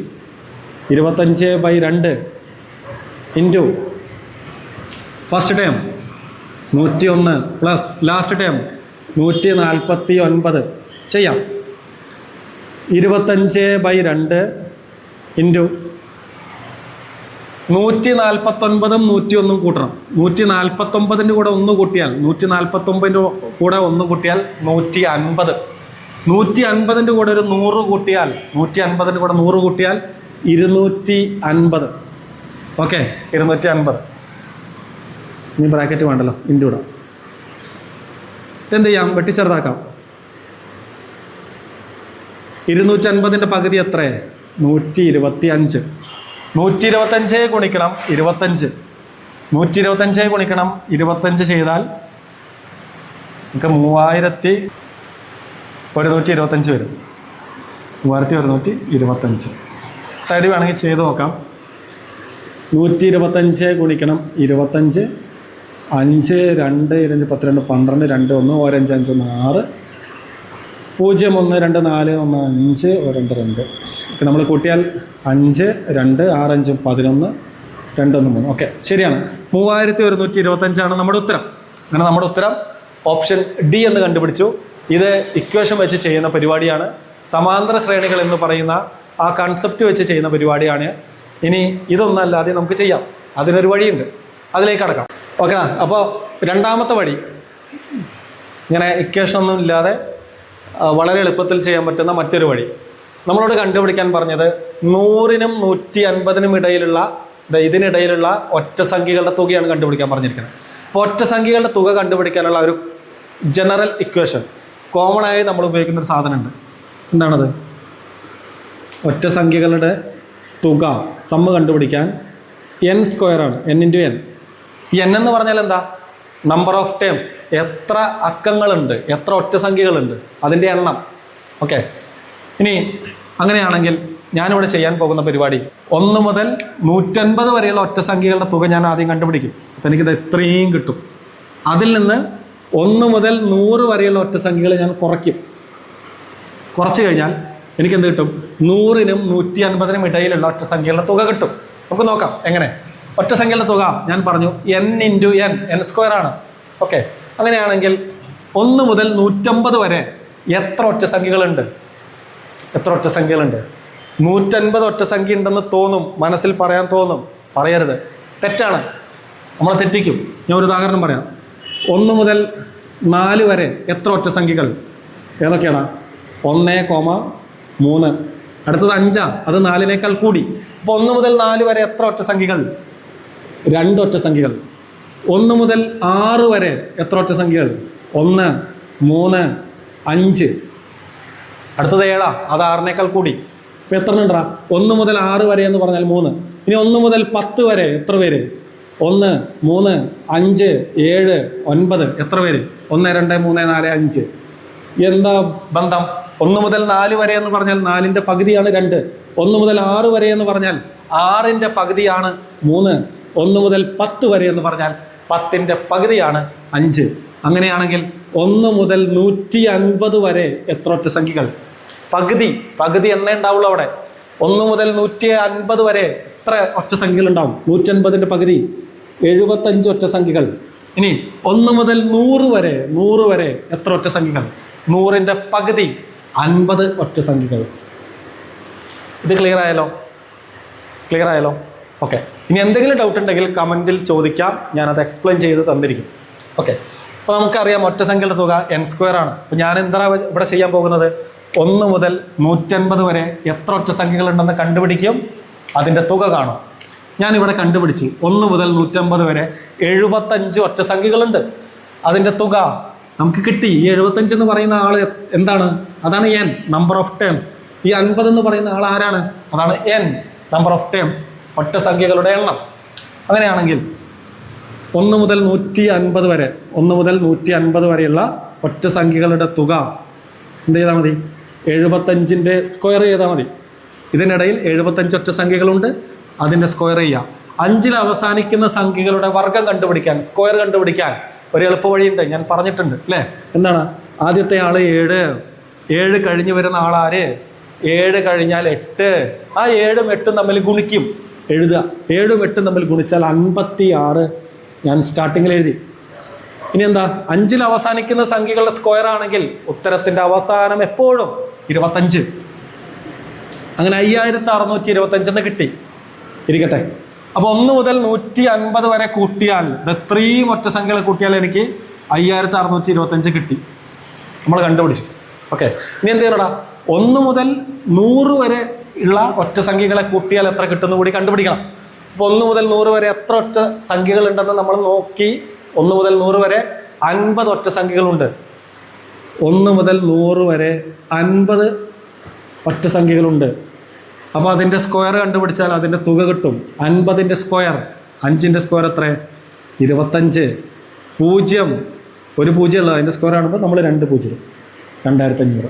25 by 2 into first term 101 plus last term 149 ചെയ്യാം. 25 ബൈ 2 ഇൻറ്റു 149 101 കൂട്ടണം. 149ൻ്റെ കൂടെ 1 കൂട്ടിയാൽ 149ൻ്റെ കൂടെ 1 കൂട്ടിയാൽ 150. 150ൻ്റെ കൂടെ ഒരു 100 കൂട്ടിയാൽ 150ൻ്റെ കൂടെ 100 കൂട്ടിയാൽ 250. ഓക്കെ, 250. ഇനി ബ്രാക്കറ്റ് വേണ്ടല്ലോ, ഇൻ്റെ കൂടെ ഇതെന്ത് ചെയ്യാം? വെട്ടിച്ചെറുതാക്കാം. 250ൻ്റെ പകുതി എത്ര? 125. 125 ഗുണിക്കണം 25. 125 ഗുണിക്കണം 25 ചെയ്താൽ നമുക്ക് 3125 വരും. 3125 സൈഡ് വേണമെങ്കിൽ ചെയ്ത് നോക്കാം. 125 ഗുണിക്കണം 25, 5, 2, 2, 10, 2, 12, 2, 1, 1, 5, 5, 1, 6, 0, 1, 2, 4, 1, 5, 2, 2. നമ്മൾ കൂട്ടിയാൽ 5, 2, 6, 5, 11, 2 1 3. ഓക്കെ, ശരിയാണ്. 3125 നമ്മുടെ ഉത്തരം. അങ്ങനെ നമ്മുടെ ഉത്തരം ഓപ്ഷൻ ഡി എന്ന് കണ്ടുപിടിച്ചു. ഇത് ഇക്വേഷൻ വെച്ച് ചെയ്യുന്ന പരിപാടിയാണ്. സമാന്തര ശ്രേണികൾ എന്ന് പറയുന്ന ആ കൺസെപ്റ്റ് വെച്ച് ചെയ്യുന്ന പരിപാടിയാണ്. ഇനി ഇതൊന്നല്ലാതെ നമുക്ക് ചെയ്യാം. അതിനൊരു വഴിയുണ്ട്, അതിലേക്ക് കടക്കാം. ഓക്കെ, അപ്പോൾ രണ്ടാമത്തെ വഴി ഇങ്ങനെ ഇക്വേഷൻ ഒന്നും ഇല്ലാതെ വളരെ എളുപ്പത്തിൽ ചെയ്യാൻ പറ്റുന്ന മറ്റൊരു വഴി. നമ്മളോട് കണ്ടുപിടിക്കാൻ പറഞ്ഞത് 100നും 150നും ഇടയിലുള്ള ഇതിനിടയിലുള്ള ഒറ്റ സംഖ്യകളുടെ തുകയാണ് കണ്ടുപിടിക്കാൻ പറഞ്ഞിരിക്കുന്നത്. അപ്പോൾ ഒറ്റ സംഖ്യകളുടെ തുക കണ്ടുപിടിക്കാനുള്ള ഒരു ജനറൽ ഇക്വേഷൻ കോമൺ ആയി നമ്മൾ ഉപയോഗിക്കുന്ന ഒരു സാധനമുണ്ട്. എന്താണത്? ഒറ്റ സംഖ്യകളുടെ തുക സമ്മ് കണ്ടുപിടിക്കാൻ n² ആണ്. n × n. ഈ n എന്ന് പറഞ്ഞാൽ എന്താ? നമ്പർ ഓഫ് ടേംസ്, എത്ര അക്കങ്ങളുണ്ട്, എത്ര ഒറ്റ സംഖ്യകളുണ്ട്, അതിൻ്റെ എണ്ണം. ഓക്കെ, ഇനി അങ്ങനെയാണെങ്കിൽ ഞാനിവിടെ ചെയ്യാൻ പോകുന്ന പരിപാടി 1 മുതൽ 150 വരെയുള്ള ഒറ്റ സംഖ്യകളുടെ തുക ഞാൻ ആദ്യം കണ്ടുപിടിക്കും. അപ്പം എനിക്കിത് എത്രയും കിട്ടും. അതിൽ നിന്ന് 1 മുതൽ 100 വരെയുള്ള ഒറ്റ സംഖ്യകൾ ഞാൻ കുറയ്ക്കും. കുറച്ച് കഴിഞ്ഞാൽ എനിക്കെന്ത് കിട്ടും? 100നും 150നും ഇടയിലുള്ള ഒറ്റ സംഖ്യകളുടെ തുക കിട്ടും. നമുക്ക് നോക്കാം എങ്ങനെ. ഒറ്റ സംഖ്യകളുടെ തുക ഞാൻ പറഞ്ഞു n × n, n² ആണ്. ഓക്കെ, അങ്ങനെയാണെങ്കിൽ 1 മുതൽ 150 വരെ എത്ര ഒറ്റ സംഖ്യകളുണ്ട്? എത്ര ഒറ്റ സംഖ്യകളുണ്ട്? 150 ഒറ്റ സംഖ്യ ഉണ്ടെന്ന് തോന്നും, മനസ്സിൽ പറയാൻ തോന്നും. പറയരുത്, തെറ്റാണ്. നമ്മൾ തെറ്റിക്കും. ഞാൻ ഒരു ഉദാഹരണം പറയാം. 1 മുതൽ 4 വരെ എത്ര ഒറ്റ സംഖ്യകൾ? ഏതൊക്കെയാണ്? 1,3. അടുത്തത് 5, അത് 4നേക്കാൾ കൂടി. അപ്പോൾ 1 മുതൽ 4 വരെ എത്ര ഒറ്റ സംഖ്യകൾ? 2 ഒറ്റ സംഖ്യകൾ. 1 മുതൽ 6 വരെ എത്ര ഒറ്റ സംഖ്യകൾ? 1, 3, 5. അടുത്തത് 7, അത് 6നേക്കാൾ കൂടി. ഇപ്പോൾ എത്ര ഉണ്ടാ? 1 മുതൽ 6 വരെ എന്ന് പറഞ്ഞാൽ 3. ഇനി 1 മുതൽ 10 വരെ എത്ര പേര്? 1, 3, 5, 7, 9. എത്ര പേര്? 1, 2, 3, 4, 5. എന്താ ബന്ധം? 1 മുതൽ 4 വരെ എന്ന് പറഞ്ഞാൽ 4ൻ്റെ പകുതിയാണ് 2. 1 മുതൽ 6 വരെ എന്ന് പറഞ്ഞാൽ 6ൻ്റെ പകുതിയാണ് 3. 1 മുതൽ 10 വരെ എന്ന് പറഞ്ഞാൽ 10ൻ്റെ പകുതിയാണ് 5. അങ്ങനെയാണെങ്കിൽ 1 മുതൽ 150 വരെ എത്ര ഒറ്റ സംഖ്യകൾ? പകുതി എന്നേ ഉണ്ടാവുള്ളൂ അവിടെ. 1 മുതൽ 150 വരെ എത്ര ഒറ്റ സംഖ്യകൾ ഉണ്ടാവും? 150ൻ്റെ പകുതി 75 ഒറ്റ സംഖ്യകൾ. ഇനി 1 മുതൽ 100 വരെ എത്ര ഒറ്റ സംഖ്യകൾ? 100ൻ്റെ പകുതി 50 ഒറ്റ സംഖ്യകൾ. ഇത് ക്ലിയർ ആയല്ലോ? ഓക്കെ, ഇനി എന്തെങ്കിലും ഡൗട്ട് ഉണ്ടെങ്കിൽ കമൻറ്റിൽ ചോദിക്കാം, ഞാനത് എക്സ്പ്ലെയിൻ ചെയ്ത് തന്നിരിക്കും. ഓക്കെ, അപ്പോൾ നമുക്കറിയാം ഒറ്റ സംഖ്യയുടെ തുക n² ആണ്. അപ്പോൾ ഞാൻ എന്താണ് ഇവിടെ ചെയ്യാൻ പോകുന്നത്? 1 മുതൽ 150 വരെ എത്ര ഒറ്റ സംഖ്യകളുണ്ടെന്ന് കണ്ടുപിടിക്കും, അതിൻ്റെ തുക കാണും. ഞാനിവിടെ കണ്ടുപിടിച്ചു 1 മുതൽ 150 വരെ 75 ഒറ്റ സംഖ്യകളുണ്ട്. അതിൻ്റെ തുക നമുക്ക് കിട്ടി. ഈ 75 എന്ന് പറയുന്ന ആൾ എന്താണ്? അതാണ് n, നമ്പർ ഓഫ് ടേംസ്. ഈ 50 എന്ന് പറയുന്ന ആൾ ആരാണ്? അതാണ് n, നമ്പർ ഓഫ് ടേംസ്, ഒറ്റ സംഖ്യകളുടെ എണ്ണം. അങ്ങനെയാണെങ്കിൽ 1 മുതൽ 150 വരെ 1 മുതൽ 150 വരെയുള്ള ഒറ്റ സംഖ്യകളുടെ തുക എന്ത് ചെയ്താൽ മതി? 75ൻ്റെ സ്ക്വയർ ചെയ്താൽ മതി. ഇതിനിടയിൽ 75 ഒറ്റ സംഖ്യകളുണ്ട്, അതിൻ്റെ സ്ക്വയർ ചെയ്യാം. 5ൽ അവസാനിക്കുന്ന സംഖ്യകളുടെ വർഗ്ഗം കണ്ടുപിടിക്കാൻ, സ്ക്വയർ കണ്ടുപിടിക്കാൻ ഒരു എളുപ്പ വഴിയുണ്ട്, ഞാൻ പറഞ്ഞിട്ടുണ്ട് അല്ലേ? എന്താണ്? ആദ്യത്തെ ആൾ 7 കഴിഞ്ഞ് വരുന്ന ആളാര്? 7 കഴിഞ്ഞാൽ 8. ആ 7ഉം 8ഉം തമ്മിൽ ഗുണിക്കും, എഴുതുക. 7ഉം 8ഉം തമ്മിൽ ഗുണിച്ചാൽ 56 ഞാൻ സ്റ്റാർട്ടിങ്ങിൽ എഴുതി. ഇനി എന്താ? 5ൽ അവസാനിക്കുന്ന സംഖ്യകളുടെ സ്ക്വയർ ആണെങ്കിൽ ഉത്തരത്തിൻ്റെ അവസാനം എപ്പോഴും 25. അങ്ങനെ 5625 എന്ന് കിട്ടി. ഇരിക്കട്ടെ. അപ്പോൾ 1 മുതൽ 150 വരെ കൂട്ടിയാൽ, ഇത്രയും ഒറ്റ സംഖ്യകൾ കൂട്ടിയാൽ എനിക്ക് 5625 കിട്ടി. നമ്മൾ കണ്ടുപിടിച്ചു. ഓക്കെ, ഇനി എന്ത് ചെയ്യണടാ? 1 മുതൽ 100 വരെ ഉള്ള ഒറ്റ സംഖ്യകളെ കൂട്ടിയാൽ എത്ര കിട്ടുമെന്ന് കൂടി കണ്ടുപിടിക്കണം. അപ്പോൾ 1 മുതൽ 100 വരെ എത്ര ഒറ്റ സംഖ്യകളുണ്ടെന്ന് നമ്മൾ നോക്കി. 1 മുതൽ 100 വരെ 50 ഒറ്റ സംഖ്യകളുണ്ട്. 1 മുതൽ 100 വരെ 50 ഒറ്റ സംഖ്യകളുണ്ട്. അപ്പോൾ അതിൻ്റെ സ്ക്വയർ കണ്ടുപിടിച്ചാൽ അതിൻ്റെ തുക കിട്ടും. 50ൻ്റെ സ്ക്വയർ, 5ൻ്റെ സ്ക്വയർ എത്ര? 25. 0, ഒരു 0 ഉള്ളത്, അതിൻ്റെ സ്ക്വയർ ആണപ്പോൾ നമ്മൾ 2 0, 2500.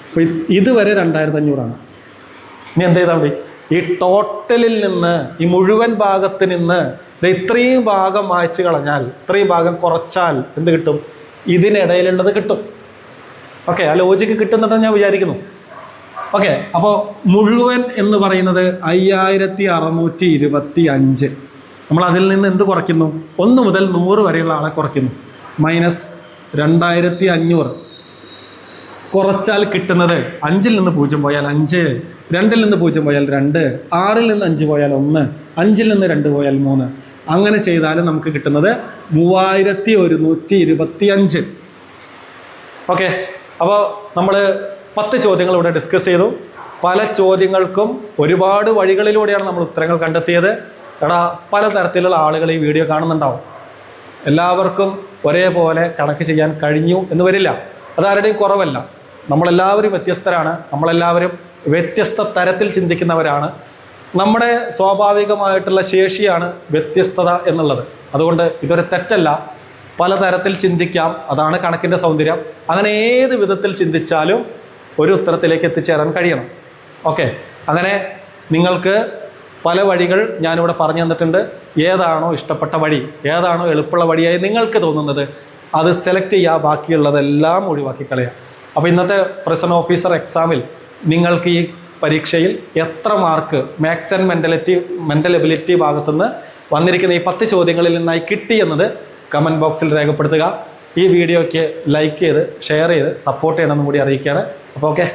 അപ്പോൾ ഇതുവരെ 2500 ഇനി എന്ത് ചെയ്താൽ മതി? ഈ ടോട്ടലിൽ നിന്ന്, ഈ മുഴുവൻ ഭാഗത്ത് നിന്ന് ഇത്രയും ഭാഗം മായ്ച്ചു കളഞ്ഞാൽ, ഇത്രയും ഭാഗം കുറച്ചാൽ എന്ത് കിട്ടും? ഇതിനിടയിലുള്ളത് കിട്ടും. ഓക്കെ, ആ ലോജിക്ക് കിട്ടുന്നുണ്ടെന്ന് ഞാൻ വിചാരിക്കുന്നു. ഓക്കെ, അപ്പോൾ മുഴുവൻ എന്ന് പറയുന്നത് 5625. നമ്മൾ അതിൽ നിന്ന് എന്ത് കുറയ്ക്കുന്നു? 1 മുതൽ 100 വരെയുള്ള ആളെ കുറയ്ക്കുന്നു. -2500 കുറച്ചാൽ കിട്ടുന്നത് 5-ൽ നിന്ന് 0 പോയാൽ 5, 2-ൽ നിന്ന് 0 പോയാൽ 2, 6-ൽ നിന്ന് 5 പോയാൽ 1, 5-ൽ നിന്ന് 2 പോയാൽ 3. അങ്ങനെ ചെയ്താലും നമുക്ക് കിട്ടുന്നത് 3125. ഓക്കെ, അപ്പോൾ നമ്മൾ 10 ചോദ്യങ്ങൾ ഇവിടെ ഡിസ്കസ് ചെയ്തു. പല ചോദ്യങ്ങൾക്കും ഒരുപാട് വഴികളിലൂടെയാണ് നമ്മൾ ഉത്തരങ്ങൾ കണ്ടെത്തിയത്. പലതരത്തിലുള്ള ആളുകൾ ഈ വീഡിയോ കാണുന്നുണ്ടാവും. എല്ലാവർക്കും ഒരേപോലെ കണക്ക് ചെയ്യാൻ കഴിഞ്ഞു എന്ന് വരില്ല. അതാരുടെയും കുറവല്ല. നമ്മളെല്ലാവരും വ്യത്യസ്തരാണ്. നമ്മളെല്ലാവരും വ്യത്യസ്ത തരത്തിൽ ചിന്തിക്കുന്നവരാണ്. നമ്മുടെ സ്വാഭാവികമായിട്ടുള്ള ശേഷിയാണ് വ്യത്യസ്തത എന്നുള്ളത്. അതുകൊണ്ട് ഇതൊരു തെറ്റല്ല. പലതരത്തിൽ ചിന്തിക്കാം. അതാണ് കണക്കിൻ്റെ സൗന്ദര്യം. അങ്ങനെ ഏത് വിധത്തിൽ ചിന്തിച്ചാലും ഒരു ഉത്തരത്തിലേക്ക് എത്തിച്ചേരാൻ കഴിയണം. ഓക്കെ, അങ്ങനെ നിങ്ങൾക്ക് പല വഴികൾ ഞാനിവിടെ പറഞ്ഞു തന്നിട്ടുണ്ട്. ഏതാണോ ഇഷ്ടപ്പെട്ട വഴി, ഏതാണോ എളുപ്പമുള്ള വഴിയായി നിങ്ങൾക്ക് തോന്നുന്നത് അത് സെലക്ട് ചെയ്യുക. ബാക്കിയുള്ളതെല്ലാം ഒഴിവാക്കി കളയുക. അപ്പോൾ ഇന്നത്തെ പ്രിസൺ ഓഫീസർ എക്സാമിൽ നിങ്ങൾക്ക് ഈ പരീക്ഷയിൽ എത്ര mark maths and mental ability ഭാഗത്തുനിന്ന് വന്നിരിക്കുന്ന ഈ 10 ചോദ്യങ്ങളിൽ നിന്നായി കിട്ടി എന്നത് കമൻറ്റ് ബോക്സിൽ രേഖപ്പെടുത്തുക. ഈ വീഡിയോയ്ക്ക് ലൈക്ക് ചെയ്ത് ഷെയർ ചെയ്ത് സപ്പോർട്ട് ചെയ്യണമെന്നും കൂടി അറിയിക്കുകയാണ്. അപ്പോൾ ഓക്കെ.